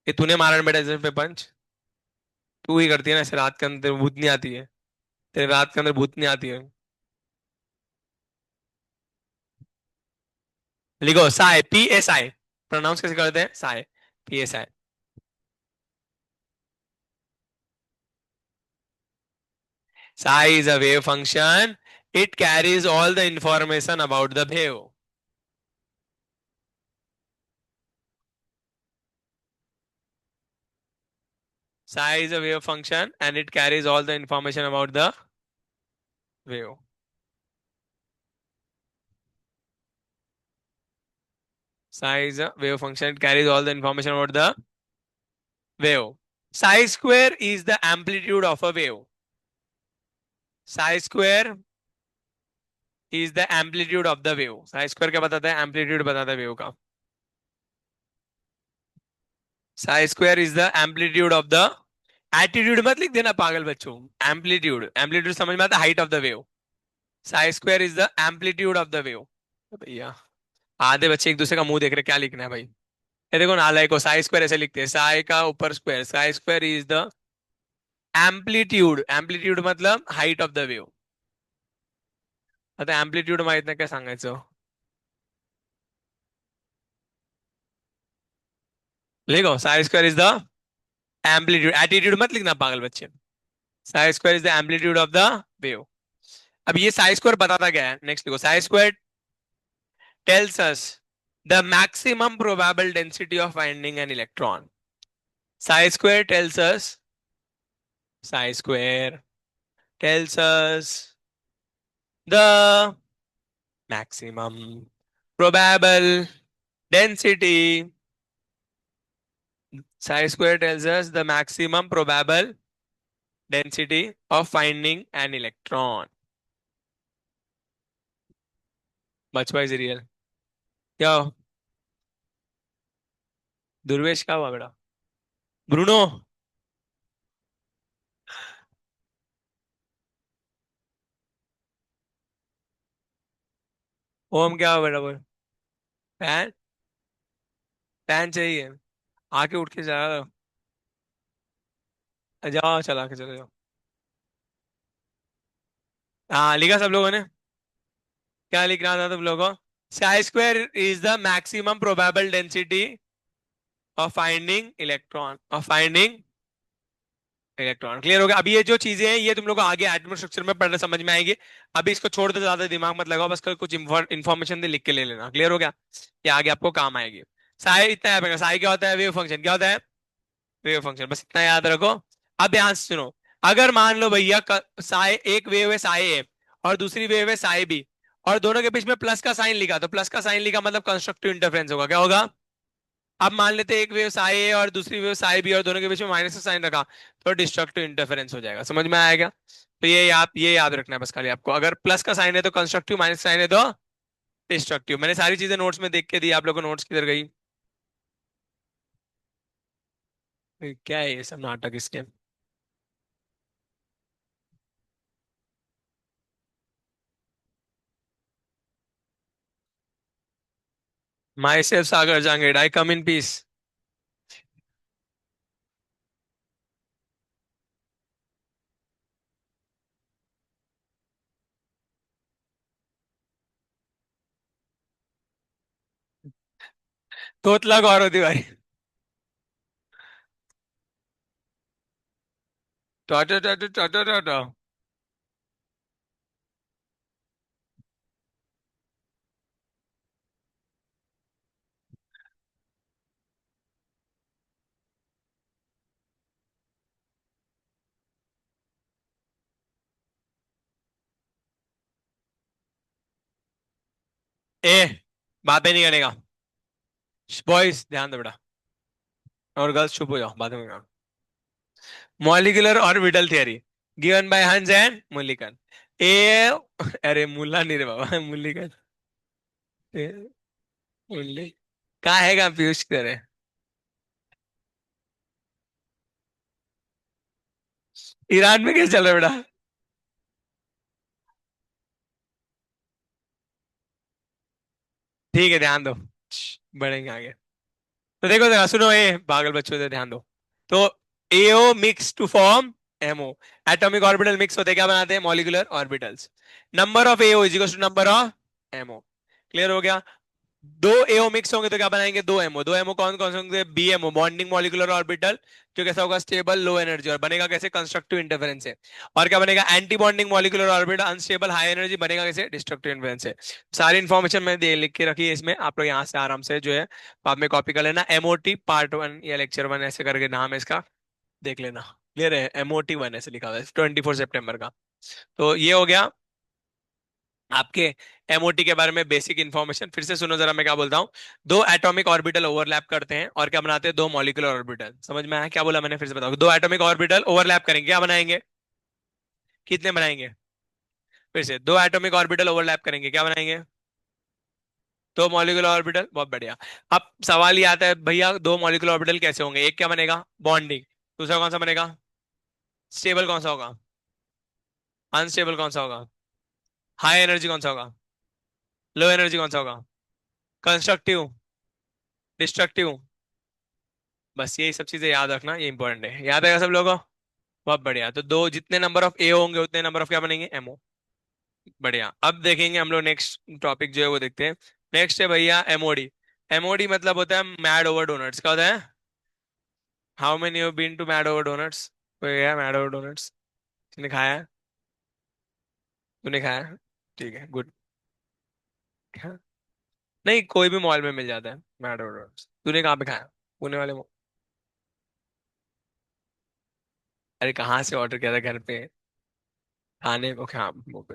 Speaker 1: ये तूने मारा बेटा इस पे पंच, तू ही करती है ना ऐसे, रात के अंदर तेरे भूत नहीं आती है, तेरे रात के अंदर भूत नहीं आती है। लिखो साई, PSI, प्रोनाउंस कैसे करते हैं, Sai, PSI। Psi is a wave function. It carries all the information about the wave. Psi is a wave function and it carries all the information about the wave. Psi is a wave function. It carries all the information about the wave. Psi square is the amplitude of a wave. Psi square is the amplitude of the wave. Psi square क्या बताता है, amplitude बताता है wave का। Psi square is the amplitude of the, attitude मत लिख देना पागल बच्चों, amplitude, amplitude समझ में आता है, height of the wave। Psi square is the amplitude of the wave। भैया आधे बच्चे एक दूसरे का मुंह देख रहे, क्या लिखना है भाई? ये देखो नालायक को, साई स्क्वायर ऐसे लिखते हैं, साई का ऊपर square, Sai square is the amplitude, amplitude मतलब हाइट ऑफ द वेव। आता एम्पलीट्यूड माहित नाही काय सांगायचं, लिखो Sai square is the amplitude, attitude मत लिखना पागल बच्चे। Sai square is the amplitude of the wave. अब ये साई स्क्वायर बताता क्या है, नेक्स्ट लिखो, Sai square tells us the maximum probable density of finding an electron. Sai square tells us, Sai square tells us the maximum probable density. Psi square tells us the maximum probable density of finding an electron. Much wise real. क्या दुर्वेश क्या हुआ बेटा? Bruno, ओम क्या हुआ बेटा बोल? Fan, fan चाहिए, आके उठ के जा, जाओ चला के चले जाओ। हाँ लिखा सब लोगों ने? क्या लिखना था तुम लोगों को? Sai square is the maximum probable density of finding electron, of finding electron. Clear हो गया? अभी ये जो चीजें हैं ये तुम लोग को आगे एटम स्ट्रक्चर में पढ़ने समझ में आएंगे। अभी इसको छोड़ दो, ज्यादा दिमाग मत लगाओ, बस कल कुछ इन्फॉर्मेशन दे लिख के ले लेना। क्लियर हो गया? ये आगे आपको काम आएगी। साई इतना याद रखना, साई क्या होता है, वेव फंक्शन। क्या होता है? वेव फंक्शन, बस इतना याद रखो। अब ध्यान से सुनो, अगर मान लो भैया साई, एक वेव है साई ए और दूसरी वेव है साई बी, और दोनों के बीच में प्लस का साइन लिखा, तो प्लस का साइन लिखा मतलब कंस्ट्रक्टिव इंटरफेरेंस होगा। क्या होगा? अब मान लेते हैं एक वेव साई ए और दूसरी वेव साई बी और दोनों के बीच में माइनस का साइन रखा, तो डिस्ट्रक्टिव इंटरफेरेंस हो जाएगा। समझ में आएगा? तो ये याद रखना है बस खाली आपको, अगर प्लस का साइन है तो कंस्ट्रक्टिव, माइनस साइन है तो डिस्ट्रक्टिव। मैंने सारी चीजें नोट्स में देख के दी, आप लोगों को नोट्स किधर गई? क्या है ये सब नाटक इसके? Myself Sagar Jangid, I come in peace. तोतला Gaurav Tiwari. Tata tata tata tata. ए, बातें नहीं करेगा। बॉयज ध्यान दो बेटा, और गर्ल्स चुप हो जाओ, बातें में। Molecular orbital theory given by हंस एंड मुल्लिकन। ए, अरे मुल्ला नहीं रे बाबा, मुल्लिकन। ए, मुल्ली कहाँ है, कहाँ पीयूष करे। ईरान में क्या चल रहा है बेटा। ठीक है ध्यान दो, बढ़ेंगे आगे। तो देखो जरा सुनो, ए पागल बच्चों से ध्यान दो। तो AO mix to form MO. Atomic orbital mix होते क्या बनाते हैं, molecular orbitals. Number of AO is equal to number of MO. Clear हो गया। दो एओ मिक्स होंगे तो क्या बनाएंगे, दो एमओ। दो एमओ कौन कौन से होंगे, बीएमओ बॉन्डिंग मॉलिक्यूलर ऑर्बिटल, जो कैसा होगा, स्टेबल लो एनर्जी, और बनेगा कैसे, कंस्ट्रक्टिव इंटरफेरेंस से। और क्या बनेगा, anti bonding molecular orbital unstable high energy, बनेगा कैसे, डिस्ट्रक्टिव इंटरफेरेंस से। सारी इन्फॉर्मेशन मैंने दे लिख के रखी है इसमें, आप लोग यहाँ से आराम से जो है बाद में कॉपी कर लेना। एमओटी पार्ट 1 या लेक्चर 1 ऐसे करके नाम है इसका, देख लेना। क्लियर है, एमओटी 1 ऐसे लिखा हुआ है 24 सितंबर का। तो ये हो गया आपके एमओटी के बारे में बेसिक इंफॉर्मेशन। फिर से सुनो जरा मैं क्या बोलता हूँ। दो एटॉमिक ऑर्बिटल ओवरलैप करते हैं और क्या बनाते हैं, दो मॉलिक्यूलर ऑर्बिटल। समझ में आया क्या बोला मैंने, फिर से बताओ। दो एटॉमिक ऑर्बिटल ओवरलैप करेंगे, क्या बनाएंगे, कितने बनाएंगे। फिर से, दो एटॉमिक ऑर्बिटल ओवरलैप करेंगे, क्या बनाएंगे, दो मॉलिक्यूलर ऑर्बिटल। बहुत बढ़िया। अब सवाल ये आता है भैया, दो मॉलिक्यूलर ऑर्बिटल कैसे होंगे, एक क्या बनेगा, बॉन्डिंग। दूसरा कौन सा बनेगा, स्टेबल कौन सा होगा, अनस्टेबल कौन सा होगा, हाई एनर्जी कौन सा होगा, लो एनर्जी कौन सा होगा, कंस्ट्रक्टिव, डिस्ट्रक्टिव। बस यही सब चीजें याद रखना, ये इंपॉर्टेंट है, याद आएगा सब लोगों को। बहुत बढ़िया। तो दो जितने नंबर ऑफ ए होंगे उतने नंबर ऑफ क्या बनेंगे, एमओ। बढ़िया। अब देखेंगे हम लोग नेक्स्ट टॉपिक जो है वो देखते हैं। नेक्स्ट है भैया एमओडी। एमओडी मतलब होता है मैड ओवर डोनट्स। क्या होता है, how many have been to mad over doughnuts. कोई गया मैड ओवर डोनट्स, तूने खाया है, तूने खाया है? ठीक है गुड। नहीं, कोई भी मॉल में मिल जाता है मैड ओवर डोनट्स। तूने कहाँ पे खाया, पुणे वाले मॉल। अरे कहाँ से ऑर्डर किया था, घर पे खाने को, हाँ वो पे।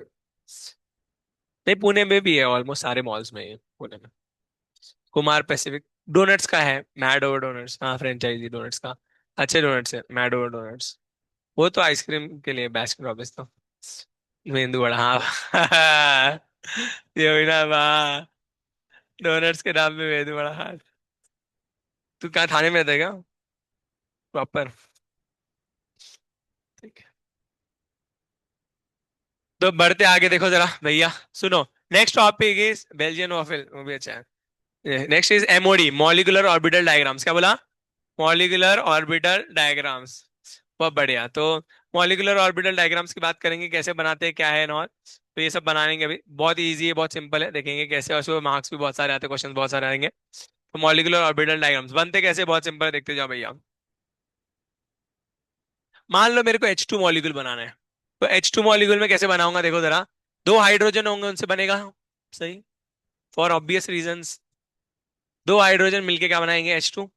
Speaker 1: नहीं, पुणे में भी है, ऑलमोस्ट सारे मॉल्स में है पुणे में। कुमार पैसिफिक डोनट्स का है, मैड ओवर डोनट्स, हाँ फ्रेंचाइजी डोनट्स का। अच्छे डोनट्स है मैड ओवर डोनट्स। वो तो आइसक्रीम के लिए बेस्ट प्रॉमिस तो। मेंदू वड़ा, हाँ। ये हुई ना वाह, डोनट्स के नाम में मेंदू वड़ा, हाँ। तू क्या थाने में रहता है क्या, प्रॉपर। ठीक है। तो बढ़ते आगे, देखो जरा भैया सुनो। Next topic is Belgian waffle, वो भी अच्छा है। Next is MoD, molecular orbital diagrams. क्या बोला, मॉलिक्यूलर ऑर्बिटल डायग्राम्स। बहुत बढ़िया। तो मॉलिक्यूलर ऑर्बिटल डायग्राम्स की बात करेंगे, कैसे बनाते हैं, क्या है नॉट। तो ये सब बनाएंगे अभी, बहुत इजी है, बहुत सिंपल है, देखेंगे कैसे। और उसमें मार्क्स भी बहुत सारे आते हैं, क्वेश्चन बहुत सारे आएंगे। तो मॉलिक्यूलर ऑर्बिटल डायग्राम्स बनते कैसे, बहुत सिंपल है, देखते जाओ भैया। मान लो मेरे को H2 मॉलिक्यूल बनाना है। तो H2 मॉलिक्यूल में कैसे बनाऊंगा, देखो जरा। दो हाइड्रोजन होंगे, उनसे बनेगा, सही, फॉर ऑब्वियस रीजंस। दो हाइड्रोजन मिलके क्या बनाएंगे, H2।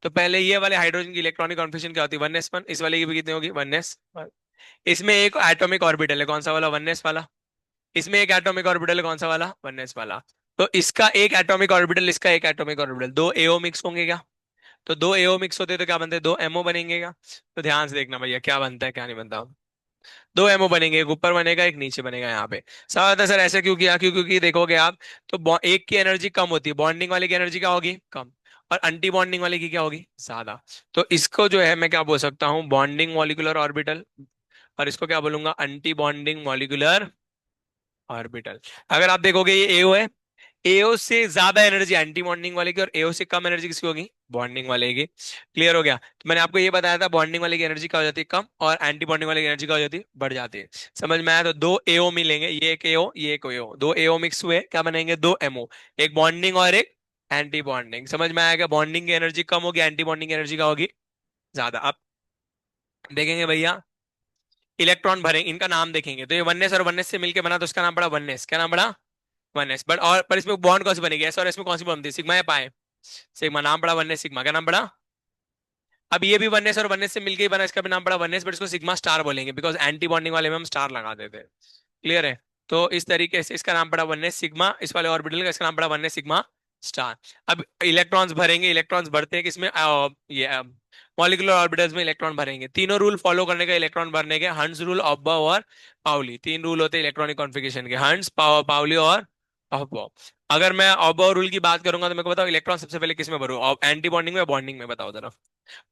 Speaker 1: तो पहले ये वाले हाइड्रोजन की इलेक्ट्रॉनिक कॉन्फ़िगरेशन क्या होती है, 1s1। इस वाले की भी कितनी होगी, 1s। इसमें एक एटॉमिक ऑर्बिटल है, कौन सा वाला, 1s वाला। इसमें एक एटॉमिक ऑर्बिटल है, कौन सा वाला, 1s वाला। तो इसका एक एटॉमिक ऑर्बिटल, इसका एक एटॉमिक ऑर्बिटल, दो एओ मिक्स होंगे क्या। तो दो एओ मिक्स होते हैं तो क्या बनते हैं, दो एमओ बनेंगे क्या। तो ध्यान से देखना भैया क्या बनता है क्या नहीं बनता। दो एमओ बनेंगे, एक ऊपर बनेगा एक नीचे बनेगा यहाँ पे। सवाल आता है सर ऐसे क्यों किया, क्यों, क्योंकि देखोगे आप। तो एक की एनर्जी कम होती है, बॉन्डिंग वाले की एनर्जी क्या होगी, कम। और अंटी बॉन्डिंग वाले की क्या होगी, ज्यादा। तो इसको जो है मैं क्या बोल सकता हूँ, बॉन्डिंग मॉलिक्यूलर ऑर्बिटल। और इसको क्या बोलूंगा, अंटी बॉन्डिंग मॉलिक्यूलर ऑर्बिटल। अगर आप देखोगे ये एओ है, एओ से ज्यादा एनर्जी एंटी बॉन्डिंग वाले की, और एओ से कम एनर्जी किसकी होगी, बॉन्डिंग वाले की। क्लियर हो गया। तो मैंने आपको ये बताया था, बॉन्डिंग वाले की एनर्जी क्या हो जाती है, कम, और एंटी बॉन्डिंग वाले की एनर्जी क्या हो जाती है, बढ़ जाती है। समझ में आया। तो दो एओ मिलेंगे, ये एक एओ ये एक एओ, दो एओ मिक्स हुए क्या बनेंगे, दो एमओ। एक बॉन्डिंग और एक एंटी बॉन्डिंग। समझ में आएगा, बॉन्डिंग की एनर्जी कम होगी, एंटी बॉन्डिंग की एनर्जी क्या होगी, ज्यादा। अब देखेंगे भैया, इलेक्ट्रॉन भरे, इनका नाम देखेंगे। तो ये वननेस और वननेस से मिलकर बना, तो इसका नाम पड़ा वननेस। क्या नाम पड़ा, वनएस। बट और पर इसमें बॉन्ड कौन सी बनेगी, एस और एस में कौन सी बनती है, सिग्मा या पाए। सिग्मा, नाम पड़ा वनएस सिग्मा। क्या नाम पड़ा। अब ये भी वनएस और वनएस से मिलके ही बना, इसका भी नाम पड़ा वनएस, बट इसको सिग्मा स्टार बोलेंगे, बिकॉज एंटी बॉन्डिंग वाले में हम स्टार लगा देते हैं। क्लियर है। तो इस तरीके से इसका नाम पड़ा वन एस सिग्मा, इस वाले ऑर्बिटल का इसका नाम पड़ा वन एस सिग्मा स्टार। अब इलेक्ट्रॉन्स भरेंगे, इलेक्ट्रॉन्स भरते हैं किसमें, ये मॉलिक्यूलर ऑर्बिटल्स में इलेक्ट्रॉन भरेंगे। तीनों रूल फॉलो करने का इलेक्ट्रॉन भरने के, हंस रूल, ऑब्बा और पाउली, तीन रूल होते हैं इलेक्ट्रॉनिक कॉन्फ़िगरेशन के, हंस, पाउली और ऑब्बा। अगर मैं ऑब्बा रूल की बात करूंगा तो मेरे को बताओ इलेक्ट्रॉन सबसे पहले किसमें भरूं, एंटी बॉन्डिंग में, बॉन्डिंग में, बताओ जरा।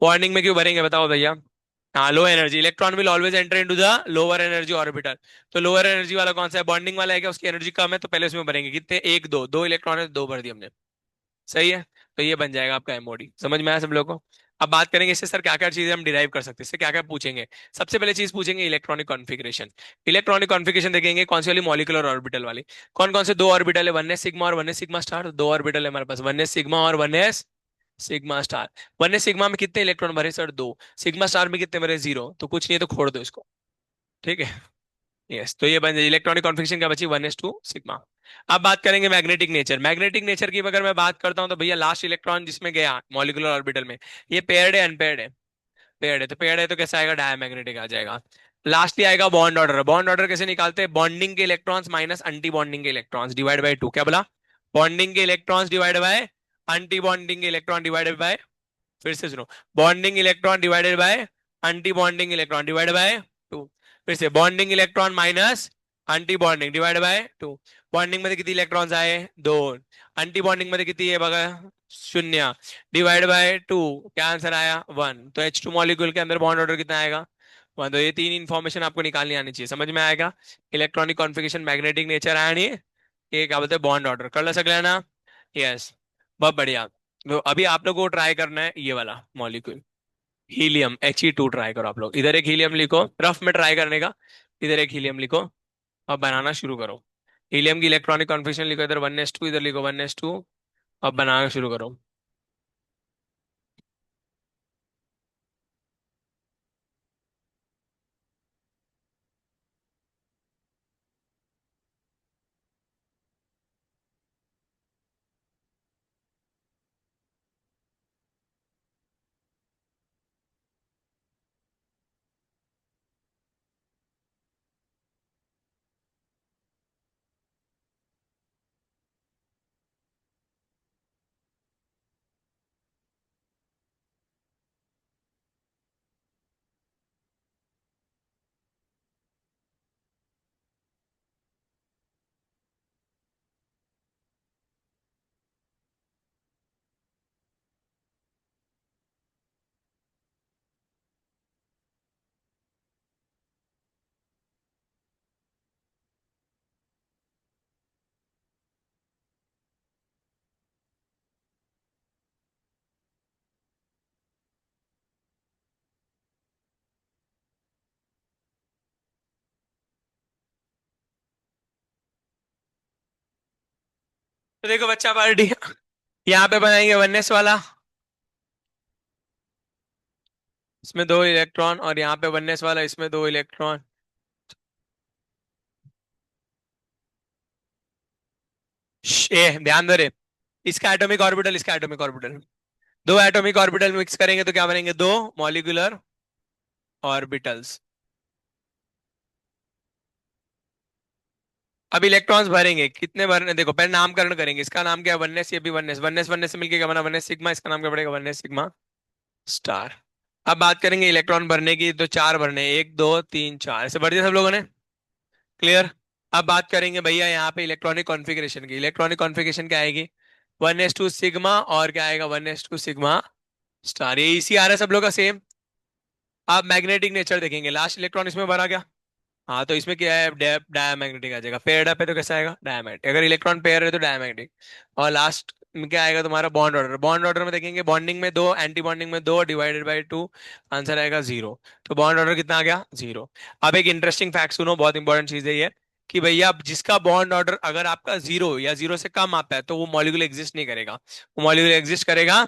Speaker 1: बॉन्डिंग में क्यों भरेंगे बताओ भैया। हाँ, low energy, electron will always enter into the lower energy orbital. तो लोअर एनर्जी वाला कौन सा है, बॉन्डिंग वाला है क्या, उसकी एनर्जी कम है तो पहले उसमें भरेंगे कितने, एक दो, दो इलेक्ट्रॉन है तो दो भर दिए हमने। सही है। तो ये बन जाएगा आपका एमओडी। समझ में आया सब लोगों को। अब बात करेंगे इससे सर क्या क्या चीजें हम डिराइव कर सकते हैं, इससे क्या क्या पूछेंगे। सबसे पहले चीज पूछेंगे इलेक्ट्रॉनिक कॉन्फ़िगरेशन। इलेक्ट्रॉनिक कॉन्फ़िगरेशन देखेंगे कौन सी वाली, मॉलिक्यूलर ऑर्बिटल वाली। कौन कौन से दो ऑर्बिटल है, वन एस सिग्मा और वन एस सिग्मा स्टार, दो ऑर्बिटल है हमारे पास, वन एस सिग्मा और one S sigma star. One S sigma में कितने इलेक्ट्रॉन भरे सर, दो। सिग्मा स्टार में कितने भरे, जीरो। तो कुछ नहीं है तो छोड़ दो इसको। ठीक है। यस, तो ये बन जाए इलेक्ट्रॉनिक कॉन्फ़िगरेशन क्या बची, वन एस टू सिग्मा। अब बात करेंगे मैग्नेटिक नेचर। मैग्नेटिक नेचर की अगर मैं बात करता हूं तो भैया लास्ट इलेक्ट्रॉन जिसमें गया मॉलिक्यूलर ऑर्बिटल में, ये पेयर्ड है अनपेयर्ड है, पेयर्ड है। तो पेयर्ड है तो कैसा आएगा, डायमैग्नेटिक आ जाएगा। लास्टली आएगा बॉन्ड ऑर्डर। बॉन्ड ऑर्डर कैसे निकालते हैं, बॉन्डिंग के इलेक्ट्रॉन्स माइनस अंटी बॉन्डिंग के इलेक्ट्रॉन्स डिवाइड बाय टू। क्या बोला, बॉन्डिंग के electrons divide by aunty bonding के इलेक्ट्रॉन डिवाइडेड बाय, फिर से सुनो, bonding electron divided by anti bonding electron divide by two. फिर से bonding electron minus anti bonding divide by two. Bonding में कितने इलेक्ट्रॉन्स आए, दो। एंटी बॉन्डिंग में कितनी है बगा, शून्य, डिवाइड बाय टू। क्या आंसर आया, वन। तो H2 मॉलिक्यूल के अंदर बॉन्ड ऑर्डर कितना आएगा, वन। तो ये तीन इंफॉर्मेशन आपको निकालनी आनी चाहिए, समझ में आएगा। इलेक्ट्रॉनिक कॉन्फ़िगरेशन, मैग्नेटिक नेचर आया नहीं, ये क्या बोलते हैं बॉन्ड ऑर्डर, कर ला सकते हैं ना। यस, बहुत बढ़िया। तो अभी आप लोगों को ट्राई करना है ये वाला मॉलिक्यूल, हीलियम He2 ट्राई करो आप लोग। इधर एक हीलियम लिखो, रफ में ट्राई करने का। इधर एक हीलियम लिखो और बनाना शुरू करो। हीलियम की इलेक्ट्रॉनिक कॉन्फ़िगरेशन लिखो, इधर वन एस टू, इधर लिखो वन एस टू। अब बनाना शुरू करो। तो देखो बच्चा पार्टी, यहाँ पे बनाएंगे वन एस वाला, इसमें दो इलेक्ट्रॉन, और यहाँ पे वन एस वाला, इसमें दो इलेक्ट्रॉन। ध्यान दो रे, इसका एटॉमिक ऑर्बिटल, इसका एटॉमिक ऑर्बिटल, दो एटॉमिक ऑर्बिटल मिक्स करेंगे तो क्या बनेंगे, दो मॉलिक्यूलर ऑर्बिटल्स। अब इलेक्ट्रॉन्स भरेंगे, कितने भरने देखो, पहले नामकरण करेंगे। इसका नाम क्या है, वनएस, ये भी वनएस, वनएस वनएस से मिलके क्या बना, वनएस सिग्मा। इसका नाम क्या पड़ेगा, वनएस सिग्मा स्टार। अब बात करेंगे इलेक्ट्रॉन भरने की, तो चार भरने, एक दो तीन चार, ऐसे भर दिया सब लोगों ने, क्लियर। अब बात करेंगे भैया यहाँ पे इलेक्ट्रॉनिक कॉन्फ़िगरेशन की। इलेक्ट्रॉनिक कॉन्फ़िगरेशन क्या आएगी, वन एस टू सिग्मा, और क्या आएगा, one s two sigma star. ये इसी आ रहा है सब लोग का सेम। अब मैग्नेटिक नेचर देखेंगे, लास्ट इलेक्ट्रॉन इसमें भरा क्या, हाँ तो इसमें क्या है, डायमैग्नेटिक आ जाएगा। पेयर्ड अप है तो कैसा आएगा, डायमैग्नेटिक। अगर इलेक्ट्रॉन पेयर है तो डायमैग्नेटिक। और लास्ट में क्या आएगा तुम्हारा, बॉन्ड ऑर्डर। बॉन्ड ऑर्डर में देखेंगे, बॉन्डिंग में दो, एंटी बॉन्डिंग में दो, डिवाइडेड बाय टू, आंसर आएगा जीरो। तो बॉन्ड ऑर्डर कितना आ गया, जीरो। अब एक इंटरेस्टिंग फैक्ट सुनो, बहुत इंपॉर्टेंट चीज है ये, कि भैया जिसका बॉन्ड ऑर्डर अगर आपका जीरो या जीरो से कम आता है तो वो मॉलिक्यूल एग्जिस्ट नहीं करेगा। वो मॉलिक्यूल एग्जिस्ट करेगा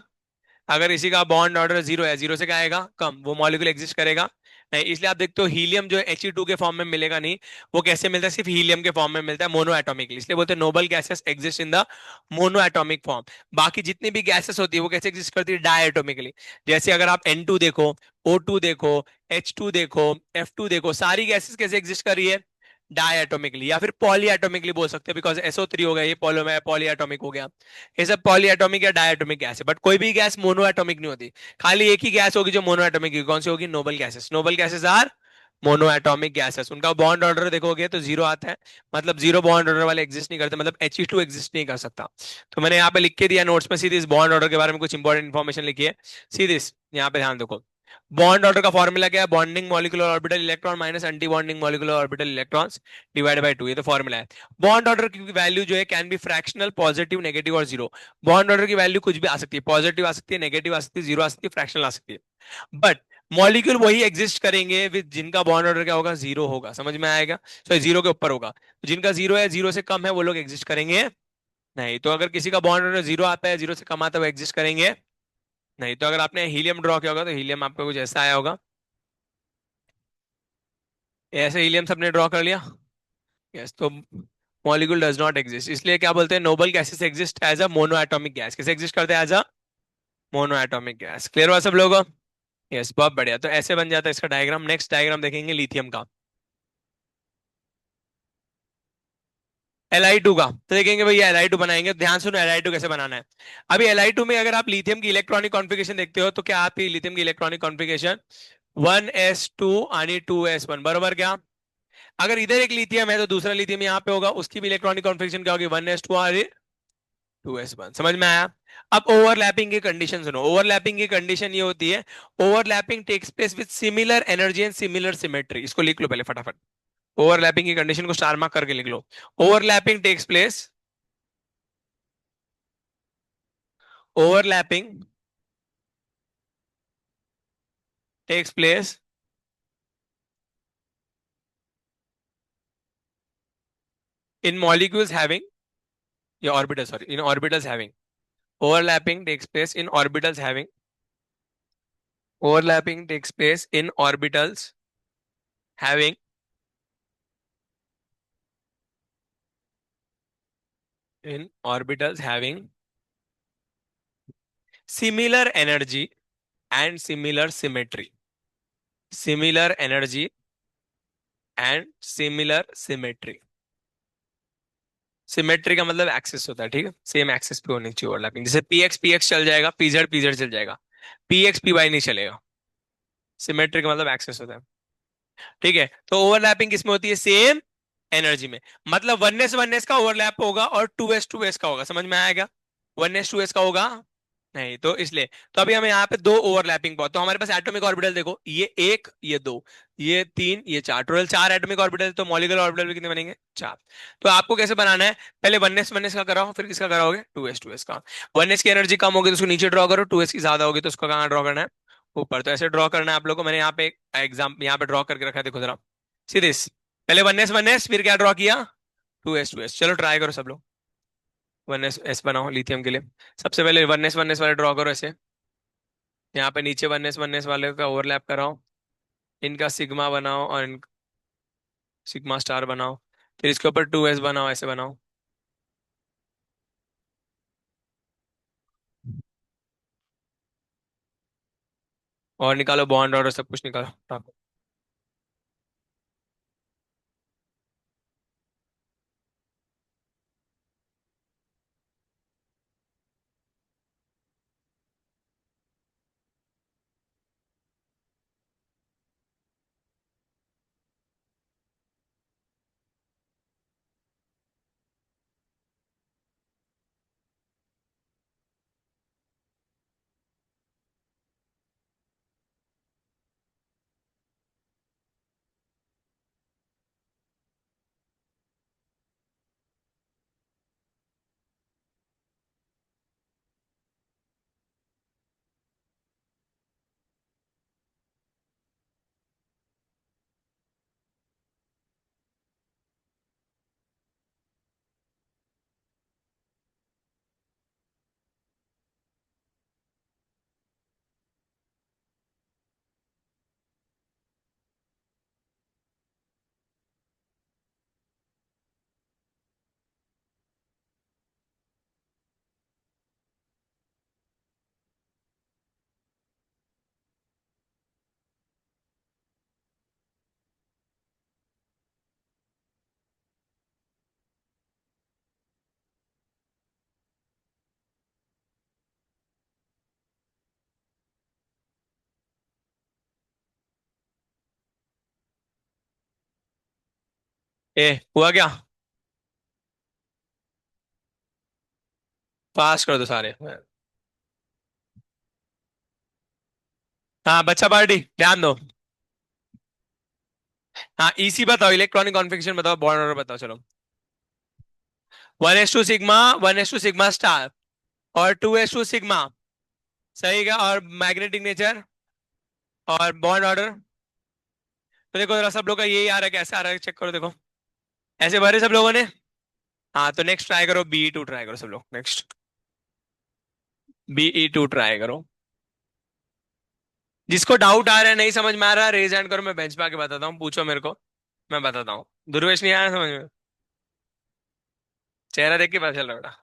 Speaker 1: अगर इसी का बॉन्ड ऑर्डर जीरो है, जीरो से क्या आएगा, कम, वो मॉलिक्यूल एग्जिस्ट करेगा नहीं। इसलिए आप देखते हो हीलियम जो He2 के फॉर्म में मिलेगा नहीं, वो कैसे मिलता है, सिर्फ हीलियम के फॉर्म में मिलता है, मोनो एटॉमिकली। इसलिए बोलते हैं noble gases exist in the mono atomic form. बाकी जितनी भी गैसेस होती है वो कैसे एग्जिस्ट करती है, डाई एटॉमिकली। जैसे अगर आप N2 देखो, O2 देखो, H2 देखो, F2 देखो, सारी गैसेस कैसे एग्जिस्ट कर रही है, डाई एटोमिकली या फिर पॉली एटोमिकली बोल सकते हैं, बिकॉज SO3 हो गया, ये पॉलो में पॉली एटोमिक हो गया। ये सब पॉली एटोमिक या डाई एटोमिक गैस है, बट कोई भी गैस मोनो एटोमिक नहीं होती। खाली एक ही गैस होगी जो मोनो एटोमिक होगी, कौन सी होगी? Noble gases. Noble gases are monoatomic gases. उनका बॉन्ड ऑर्डर देखोगे तो जीरो आता है, मतलब जीरो बॉन्ड ऑर्डर वाले एग्जिस्ट नहीं करते, मतलब He2 एग्जिस्ट नहीं कर सकता। तो मैंने यहाँ पे लिख के दिया नोट्स में, सीधे इस बॉन्ड ऑर्डर के बारे में कुछ इंपॉर्टेंट इन्फॉर्मेशन लिखी है। सीधे यहाँ पे ध्यान देखो, बॉन्ड ऑर्डर का फॉर्मूला क्या है? Bonding molecular orbital electron minus anti bonding molecular orbital electrons divide by two, ये तो फॉर्मूला है। बॉन्ड ऑर्डर की वैल्यू जो है can be fractional, positive, negative और जीरो। बॉन्ड ऑर्डर की वैल्यू कुछ भी आ सकती है, पॉजिटिव आ सकती है, नेगेटिव आ सकती है, जीरो आ सकती है, फ्रैक्शनल आ सकती है। बट मॉलिक्यूल वही एग्जिस्ट करेंगे विद जिनका बॉन्ड ऑर्डर क्या होगा? जीरो होगा। समझ में आएगा? तो जीरो के ऊपर होगा। जिनका जीरो है, जीरो से कम है, वो लोग एग्जिस्ट करेंगे नहीं। तो अगर किसी का बॉन्ड ऑर्डर जीरो आता है, जीरो से कम आता है, वो एग्जिस्ट करेंगे नहीं। तो अगर आपने हीलियम ड्रॉ किया होगा तो हीलियम आपको कुछ ऐसा आया होगा, ऐसे हीलियम सबने ड्रॉ कर लिया। यस, तो मॉलिक्यूल डज नॉट एग्जिस्ट, इसलिए क्या बोलते हैं? Noble gases exist as a monoatomic gas. कैसे एग्जिस्ट करते हैं? As a monoatomic gas. Clear हुआ सब लोगों को? यस, बहुत बढ़िया। तो ऐसे बन जाता है इसका डायग्राम। नेक्स्ट डायग्राम देखेंगे लिथियम का, Li2 का। तो देखेंगे भैया Li2 बनाएंगे, ध्यान सुनो Li2 कैसे बनाना है। अभी Li2 में अगर आप लिथियम की इलेक्ट्रॉनिक कॉन्फ़िगरेशन देखते हो तो क्या आपकी लिथियम की इलेक्ट्रॉनिक कॉन्फ़िगरेशन 1s2 आणि 2s1 बरोबर क्या? अगर इधर एक लिथियम है तो दूसरा लिथियम यहाँ पे होगा, उसकी भी इलेक्ट्रॉनिक कॉन्फ़िगरेशन क्या होगी? 1s2 और 2s1। समझ में आया? अब ओवरलैपिंग की कंडीशन सुनो। ओवरलैपिंग की कंडीशन ये होती है, overlapping takes place with similar energy and similar symmetry. इसको लिख लो पहले फटाफट। ओवरलैपिंग की कंडीशन को स्टार मार्क करके लिख लो। Overlapping takes place, overlapping takes place in molecules having, या orbital, sorry, in orbitals having, overlapping takes place in orbitals having, overlapping takes place having in orbitals having similar energy and similar symmetry, similar energy and similar symmetry। Symmetry का मतलब access होता है, ठीक है, same access पे होनी चाहिए overlapping. जैसे पीएक्स पीएक्स चल जाएगा, पीजेड पीजेड चल जाएगा, पीएक्स पीवाई नहीं चलेगा। सिमेट्री का मतलब एक्सेस होता है, ठीक है। तो ओवरलैपिंग किसमें होती है? सेम एनर्जी में। मतलब वनएस वनएस का ओवरलैप होगा और टू एस का होगा। समझ में आएगा? वनएस टू एस का होगा नहीं, तो इसलिए तो अभी हमें यहाँ पे दो ओवरलैपिंग बहुत, तो हमारे पास एटॉमिक ऑर्बिटल देखो, ये एक, ये दो, ये तीन, ये चार, टोटल चार एटॉमिक ऑर्बिटल। तो मॉलिक्यूलर ऑर्बिटल भी कितने बनेंगे? चार। तो आपको कैसे बनाना है? पहले वनएस का कराओ, फिर किसका कराओगे? टू एस का। वनएस की एनर्जी कम होगी तो उसको नीचे ड्रॉ करो, टू एस की ज्यादा होगी तो उसको कहाँ ड्रॉ करना है? ऊपर। तो ऐसे ड्रॉ करना है आप लोग को। मैंने यहाँ पे एक एग्जाम यहाँ पे ड्रॉ करके रखा है, देखो जरा सीधे पहले वनएस फिर क्या ड्रॉ किया? To S. चलो ट्राई करो सब लोग, वन एस एस बनाओ लिथियम के लिए। सबसे पहले वन एस वाले ड्रॉ करो ऐसे। यहाँ पे नीचे वन एस वाले का ओवरलैप कराओ, इनका सिग्मा बनाओ और सिग्मा स्टार बनाओ। फिर इसके ऊपर टू एस बनाओ, ऐसे बनाओ। और निकालो बॉन्ड और सब कुछ निकालो। ए हुआ क्या? पास कर दो सारे। हाँ बच्चा पार्टी ध्यान दो। हाँ इसी बताओ, इलेक्ट्रॉनिक कॉन्फ़िगरेशन बताओ, बॉर्न ऑर्डर बताओ चलो। 1:सिग्मा, 1:सिग्मा स्टार, और 2:सिग्मा। सही क्या? और मैग्नेटिक नेचर और बॉन्ड ऑर्डर। तो देखो जरा सब लोग का यही आ रहा है, कैसे आ रहा है चेक करो देखो। ऐसे भरे सब लोगों ने। हाँ तो नेक्स्ट ट्राई करो, BE2 ट्राई करो सब लोग नेक्स्ट। BE2 ट्राई करो। जिसको डाउट आ रहा है, नहीं समझ में आ रहा है, रेज हैंड करो, मैं बेंच पे आके बताता हूँ, पूछो मेरे को। मैं बताता हूँ। दुर्वेश नहीं आया समझ में? चेहरा देख के पता चल रहा है बेटा।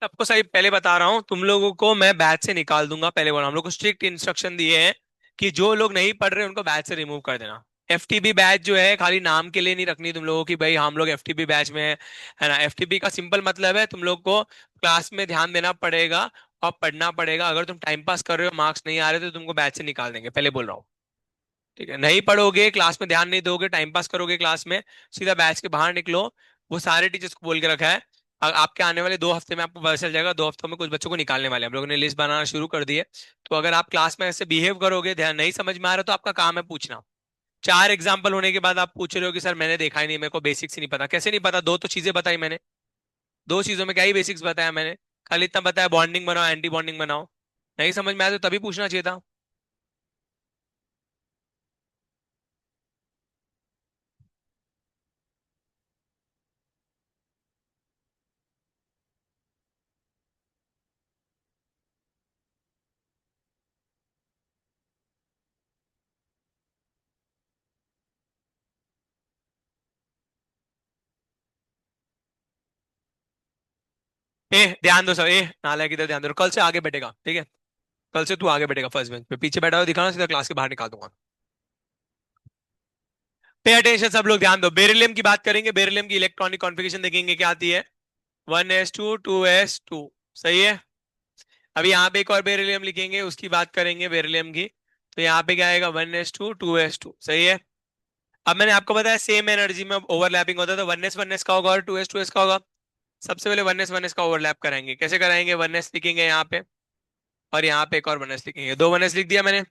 Speaker 1: सबको सही पहले बता रहा हूँ, तुम लोगों को मैं बैच से निकाल दूंगा, पहले बोला हम लोग को स्ट्रिक्ट इंस्ट्रक्शन दिए हैं कि जो लोग नहीं पढ़ रहे उनको बैच से रिमूव कर देना। FTB बैच जो है खाली नाम के लिए नहीं रखनी तुम लोगों की, भाई हम लोग FTB बैच में है ना। FTB का सिंपल मतलब है तुम लोग को क्लास में ध्यान देना पड़ेगा और पढ़ना पड़ेगा। अगर तुम टाइम पास कर रहे हो, मार्क्स नहीं आ रहे, तो तुमको बैच से निकाल देंगे, पहले बोल रहा हूँ। ठीक है, नहीं पढ़ोगे, क्लास में ध्यान नहीं दोगे, टाइम पास करोगे क्लास में, सीधा बैच के बाहर निकलो। वो सारे टीचर्स को बोल के रखा है। आपके आने वाले 2 हफ्ते में आपको पता चल जाएगा, 2 हफ्तों में कुछ बच्चों को निकालने वाले हैं, हम लोगों ने लिस्ट बनाना शुरू कर दी है। तो अगर आप क्लास में ऐसे बिहेव करोगे, ध्यान नहीं समझ में आ रहा, तो आपका काम है पूछना। 4 एग्जाम्पल होने के बाद आप पूछ रहे हो कि सर मैंने देखा ही नहीं, मेरे को बेसिक्स ही नहीं पता। कैसे नहीं पता? दो तो चीजें बताई मैंने। 2 चीजों में क्या ही बेसिक्स बताया मैंने? खाली इतना बताया बॉन्डिंग बनाओ, एंटी बॉन्डिंग बनाओ। नहीं समझ में आया तो तभी पूछना चाहिए था। ए ध्यान दो सब, नालायक इधर ध्यान दो, कल से आगे बैठेगा ठीक है? कल से तू आगे बैठेगा फर्स्ट बेंच पे, पीछे बैठा हुआ दिखाना, सीधा क्लास के बाहर निकाल दूंगा। पे अटेंशन सब लोग, ध्यान दो। बेरिलियम की बात करेंगे, बेरिलियम की इलेक्ट्रॉनिक कॉन्फ़िगरेशन देखेंगे क्या आती है। 1:2 सही है। अभी यहाँ पे एक और बेरिलियम लिखेंगे, उसकी बात करेंगे बेरिलियम की। तो यहाँ पे क्या आएगा? 1:2 सही है। अब मैंने आपको बताया सेम एनर्जी में ओवरलैपिंग होता है, तो 1s का होगा और 2s का होगा। सबसे पहले 1s का ओवरलैप कराएंगे, कैसे कराएंगे? 1s लिखेंगे यहाँ पे, और यहाँ पे एक और 1s लिखेंगे, 2 1s लिख दिया मैंने।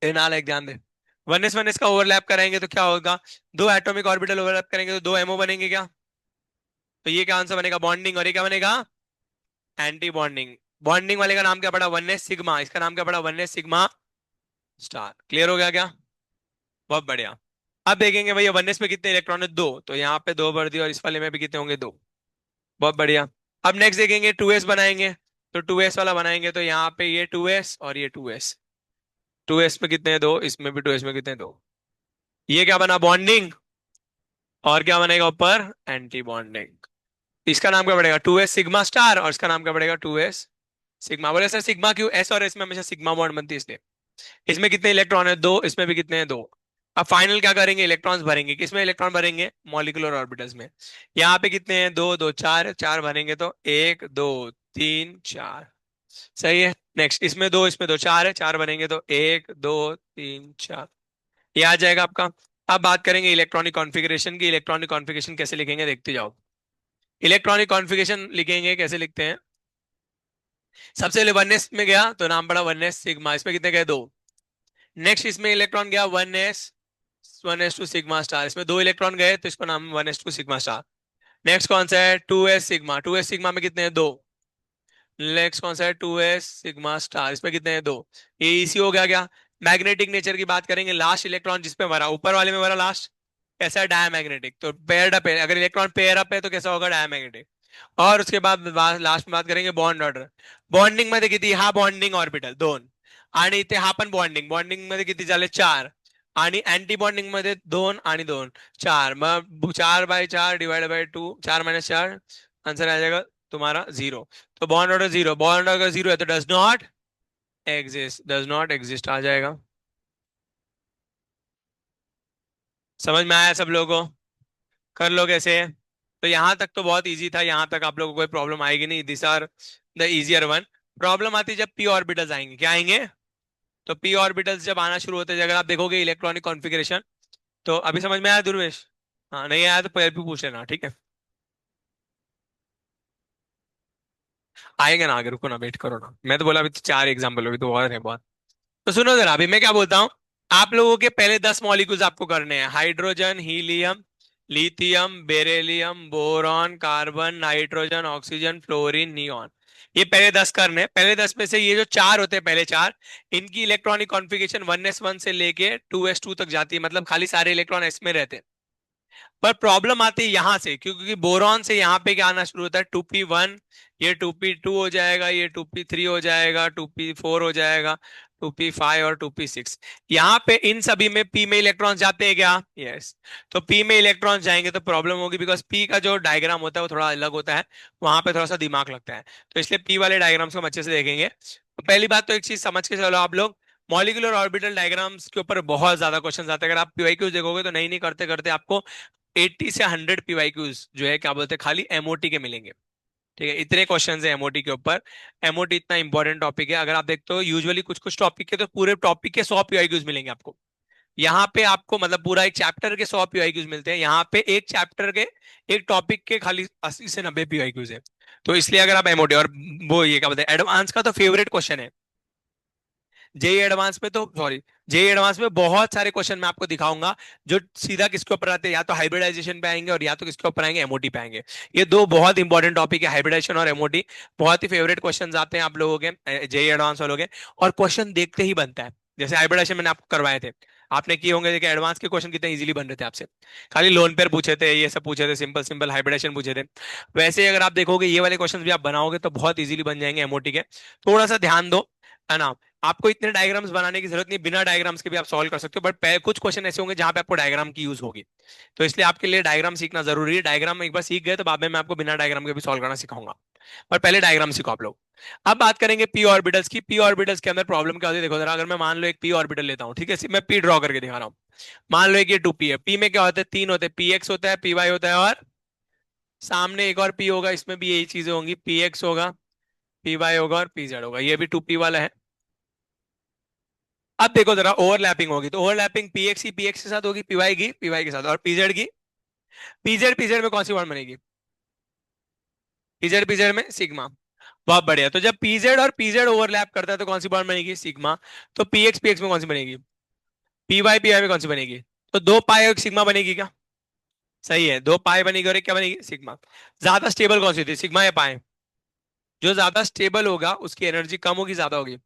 Speaker 1: नाल एक ध्यान दे। 1s का ओवरलैप कराएंगे तो क्या होगा? 2 एटॉमिक ऑर्बिटल ओवरलैप करेंगे तो 2 MO बनेंगे क्या? तो ये क्या आंसर बनेगा? बॉन्डिंग। और ये क्या बनेगा? Anti bonding. बॉन्डिंग वाले का नाम क्या पड़ा? 1s सिग्मा, इसका नाम क्या पड़ा? 1s sigma star. क्लियर हो गया क्या? बहुत बढ़िया। अब देखेंगे भैया 1s में कितने इलेक्ट्रॉन है? 2, तो यहाँ पे 2 भर दिया, और इस वाले में भी कितने होंगे? 2। बहुत बढ़िया। अब नेक्स्ट देखेंगे 2s बनाएंगे। तो 2s वाला बनाएंगे तो यहाँ पे ये 2s और ये 2s। 2s में कितने हैं? 2। इसमें भी 2s में कितने हैं? 2। ये क्या बना? बॉन्डिंग। और क्या बनेगा ऊपर? Anti bonding. इसका नाम क्या पड़ेगा? 2s सिग्मा स्टार, और इसका नाम क्या पड़ेगा? 2s sigma. बोले सर सिग्मा क्यों? एस और एस में हमेशा सिग्मा बॉन्ड बनती है इसलिए। इसमें कितने इलेक्ट्रॉन है? 2। इसमें भी कितने हैं? 2। अब फाइनल क्या करेंगे? इलेक्ट्रॉन्स भरेंगे, किसमें इलेक्ट्रॉन भरेंगे? मॉलिक्यूलर ऑर्बिटल्स में। यहाँ पे कितने हैं? 2 2 4, 4 भरेंगे तो 1 2 3 4। सही है। नेक्स्ट इसमें 2, इसमें 2, 4 है, 4 भरेंगे तो 1 2 3 4। ये आ जाएगा आपका। अब बात करेंगे इलेक्ट्रॉनिक कॉन्फ़िगरेशन की। इलेक्ट्रॉनिक कॉन्फ़िगरेशन कैसे लिखेंगे देखते जाओ। इलेक्ट्रॉनिक कॉन्फ़िगरेशन लिखेंगे, कैसे लिखते हैं? सबसे पहले 1s में गया तो नाम पड़ा 1s सिग्मा, इसमें कितने गए? 2। नेक्स्ट इसमें इलेक्ट्रॉन गया 1s 1s2 सिग्मा स्टार, इसमें 2 इलेक्ट्रॉन गए तो इसको नाम 1s2 सिग्मा स्टार। नेक्स्ट कौन सा है? 2s सिग्मा, 2s सिग्मा में कितने हैं? 2। नेक्स्ट कौन सा है? 2s सिग्मा स्टार, इसमें कितने हैं? 2। ये इसी हो गया क्या? मैग्नेटिक नेचर की बात करेंगे, लास्ट इलेक्ट्रॉन जिस पे भरा, ऊपर वाले में भरा लास्ट, कैसा है, डायमैग्नेटिक। तो पेयर्ड अप है, अगर इलेक्ट्रॉन पेयर अप है तो कैसा होगा, डायमैग्नेटिक। और उसके बाद लास्ट में बात करेंगे बॉन्ड ऑर्डर। बॉन्डिंग मध्ये किती, हा बॉन्डिंग ऑर्बिटल 2, आणि इथे हा पण बॉन्डिंग, बॉन्डिंग मध्ये किती झाले 4, आणि अँटी बॉन्डिंग मध्ये 2 आणि 2, 4, मग 4/4 डिवाइड बाय 2, 4 - 4, आंसर आ जाएगा तुम्हारा 0। तो बॉन्ड ऑर्डर 0, बॉन्ड ऑर्डर 0 है तो does not exist, does not exist आ जाएगा। समझ में आया सब लोगों को? कर लो कैसे। तो यहां तक तो बहुत इजी था, यहां तक आप लोगों को कोई प्रॉब्लम आएगी नहीं, this are the easier one. Problem आती है जब पी ऑर्बिटल्स आएंगे, क्या आएंगे, तो पी ऑर्बिटल्स जब आना शुरू होते हैं, अगर आप देखोगे इलेक्ट्रॉनिक कॉन्फ़िगरेशन, तो अभी समझ में आया दुर्वेश? हाँ, नहीं आया तो फिर भी पूछ लेना, ठीक है। आएगा ना आगे, रुको ना, वेट करो ना, मैं तो बोला अभी तो 4 एग्जाम्पल, अभी तो और है बहुत। तो सुनो जरा, अभी मैं क्या बोलता हूँ, आप लोगों के पहले 10 मॉलिक्यूल्स आपको करने हैं, hydrogen, helium, lithium, beryllium, boron, carbon, nitrogen, oxygen, fluorine, neon. ये पहले 10 करने हैं। पहले 10 में से ये जो 4 होते हैं, पहले 4, इनकी इलेक्ट्रॉनिक कॉन्फ़िगरेशन 1s1 से लेके 2s2 तक जाती है, मतलब खाली सारे इलेक्ट्रॉन एस में रहते हैं। पर प्रॉब्लम आती है यहां से, क्योंकि बोरॉन से यहाँ पे क्या आना शुरू होता है, 2p1, ये 2p2 हो जाएगा, ये 2p3 हो जाएगा, 2p4 हो जाएगा, 2p5 और 2p6। यहाँ पे इन सभी में p में इलेक्ट्रॉन जाते हैं क्या, यस। तो p में इलेक्ट्रॉन जाएंगे तो प्रॉब्लम होगी, बिकॉज p का जो डायग्राम होता है वो थोड़ा अलग होता है, वहां पे थोड़ा सा दिमाग लगता है। तो इसलिए p वाले डायग्राम्स को हम अच्छे से देखेंगे। तो पहली बात तो एक चीज समझ के चलो आप लोग, मॉलिक्यूलर ऑर्बिटल डायग्राम्स के ऊपर बहुत ज्यादा क्वेश्चन आते हैं। अगर आप पीवाईक्यूज देखोगे तो नहीं नहीं करते करते आपको 80 से 100 पीवाईक्यूज जो है क्या बोलते हैं, खाली एमओटी के मिलेंगे। ठीक है, इतने क्वेश्चंस है एमओटी के ऊपर। एमओटी इतना इंपॉर्टेंट टॉपिक है, अगर आप देखते हो यूजुअली कुछ कुछ टॉपिक के तो पूरे टॉपिक के 100 पीवाईक्यूज मिलेंगे आपको। यहाँ पे आपको मतलब पूरा एक चैप्टर के 100 पीवाईक्यूज मिलते हैं, यहाँ पे एक चैप्टर के, एक टॉपिक के खाली 80 से 90 पीवाईक्यूज है। तो इसलिए अगर आप एमओटी और वो ये क्या बोलते हैं एडवांस का तो फेवरेट क्वेश्चन है। जेई एडवांस में तो सॉरी, जेई एडवांस में बहुत सारे क्वेश्चन मैं आपको दिखाऊंगा जो सीधा किसके ऊपर आते हैं, या तो हाइब्रिडाइजेशन पे आएंगे और या तो किसके ऊपर आएंगे, एमओटी पे आएंगे। ये दो बहुत इंपॉर्टेंट टॉपिक है, हाइब्रिडाइजेशन और एमओटी। बहुत ही फेवरेट क्वेश्चन आते हैं आप लोगों के जेई एडवांस वालों के, और क्वेश्चन देखते ही बनता है। जैसे हाइब्रिडाइजेशन मैंने आपको करवाए थे, आपने किए होंगे, देखिए एडवांस के क्वेश्चन कितने इजीली बन रहे थे आपसे, खाली लोन पेयर पूछे थे, ये सब पूछे थे, सिंपल सिंपल हाइब्रिडेशन पूछे थे। वैसे ही अगर आप देखोगे ये वाले क्वेश्चन भी आप बनाओगे तो बहुत इजीली बन जाएंगे एमओटी के। थोड़ा सा ध्यान दो, है ना। आपको इतने डायग्राम्स बनाने की जरूरत नहीं, बिना डायग्राम्स के भी आप सॉल्व कर सकते हो, बट कुछ क्वेश्चन ऐसे होंगे जहां पे आपको डायग्राम की यूज होगी। तो इसलिए आपके लिए डायग्राम सीखना जरूरी है। डायग्राम एक बार सीख गए तो बाद में मैं आपको बिना डायग्राम के भी सॉल्व करना सिखाऊंगा, पर पहले डायग्राम सीखो आप लोग। अब बात करेंगे पी ऑर्बिटल्स की। पी ऑर्बिटल्स के अंदर प्रॉब्लम क्या होती है, देखो जरा, अगर मैं मान लो एक पी ऑर्बिटल लेता हूँ, ठीक है, सिर्फ मैं पी ड्रॉ करके दिखा रहा हूँ। मान लो एक ये 2p है, पी में क्या होता है, 3 होते हैं, पी एक्स होता है, पी वाई होता है, और सामने एक और पी होगा, इसमें भी यही चीजें होंगी, पी एक्स होगा, पी वाई होगा और पी जेड होगा, ये भी 2p वाला है। अब देखो जरा, ओवरलैपिंग होगी तो ओवरलैपिंग पीएक्स की पीएक्स के साथ होगी, पीवाई की पीवाई के साथ, और पीजेड की पीजेड पीजेड में कौन सी बॉन्ड बनेगी, पीजेड पीजेड में सिग्मा। बहुत बढ़िया, तो जब पीजेड और पीजेड ओवरलैप करता है तो कौन सी बॉन्ड बनेगी, सिग्मा। तो पीएक्स पीएक्स में कौन सी बनेगी, पीवाई पीवाई में कौन सी बनेगी, तो 2 पाई और एक सिग्मा बनेगी क्या, सही है, 2 पाई बनेगी और एक क्या बनेगी, सिग्मा। ज्यादा स्टेबल कौन सी थी, सिग्मा या पाई, जो ज्यादा स्टेबल होगा उसकी एनर्जी कम होगी ज्यादा होगी,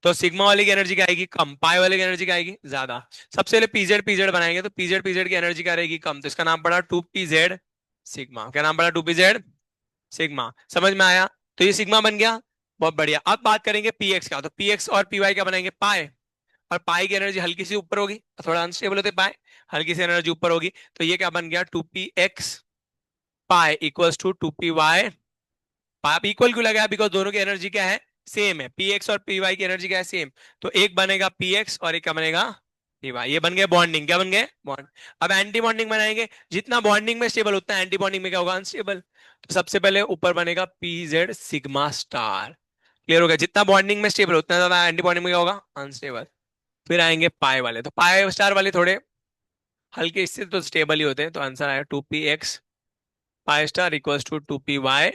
Speaker 1: तो सिग्मा वाले की एनर्जी क्या आएगी, कम, पाई वाले की एनर्जी क्या आएगी, ज्यादा। सबसे पहले पीजेड पीजेड बनाएंगे तो पीजेड पीजेड की एनर्जी क्या रहेगी, कम, तो इसका नाम पड़ा 2pz सिग्मा। क्या नाम पड़ा, 2pz सिग्मा। समझ में आया? तो ये सिग्मा बन गया। बहुत बढ़िया। अब बात करेंगे पीएक्स का, तो पीएक्स और पीवाई क्या बनाएंगे, पाए, और पाई की एनर्जी हल्की सी ऊपर होगी, थोड़ा अनस्टेबल होते पाए, हल्की सी एनर्जी ऊपर होगी, तो ये क्या बन गया, 2px pi equals to 2py। आप इक्वल क्यों लगाया, बिकॉज दोनों की एनर्जी क्या है, सेम है, पी एक्स और पी वाई की एनर्जी क्या है, सेम। तो एक बनेगा पी एक्स और एक क्या बनेगा, पी वाई। ये बन गया बॉन्डिंग, क्या बन गए, बॉन्ड। अब एंटी बॉन्डिंग बनाएंगे, जितना बॉन्डिंग में स्टेबल उतना एंटी बॉन्डिंग में क्या होगा, अनस्टेबल। तो सबसे पहले ऊपर बनेगा P Z sigma star. Clear हो गया, जितना बॉन्डिंग में स्टेबल उतना ज्यादा एंटी बॉन्डिंग में क्या होगा, अनस्टेबल। फिर आएंगे पाई वाले, तो पाई स्टार वाले थोड़े हल्के, इससे तो स्टेबल ही होते हैं, तो आंसर आया 2px pi star equals to 2py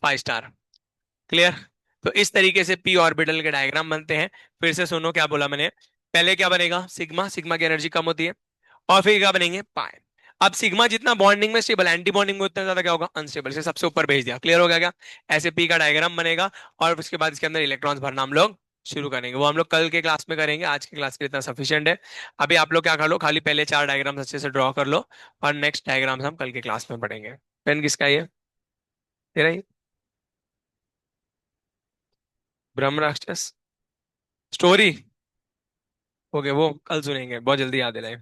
Speaker 1: pi star. Clear? तो इस तरीके से पी ऑर्बिटल के डायग्राम बनते हैं। फिर से सुनो क्या बोला मैंने, पहले क्या बनेगा, सिग्मा, सिग्मा की एनर्जी कम होती है, और फिर क्या बनेंगे, पाए। अब सिग्मा जितना बॉन्डिंग में स्टेबल, एंटी बॉन्डिंग में उतना ज्यादा क्या होगा, अनस्टेबल, से सबसे ऊपर भेज दिया। क्लियर हो गया क्या? ऐसे पी का डायग्राम बनेगा, और उसके बाद इसके अंदर इलेक्ट्रॉन्स भरना हम लोग शुरू करेंगे, वो हम लोग कल के क्लास में करेंगे, आज की क्लास के लिए इतना सफिशिएंट है। अभी आप लोग क्या कर लो, खाली पहले चार डायग्राम्स अच्छे से ड्रॉ कर लो, और नेक्स्ट डायग्राम्स हम कल के क्लास में पढ़ेंगे। पेन किसका है ये? तेरा ही? ब्रह्म राक्षस स्टोरी? ओके, वो कल सुनेंगे, बहुत जल्दी याद दिलाए।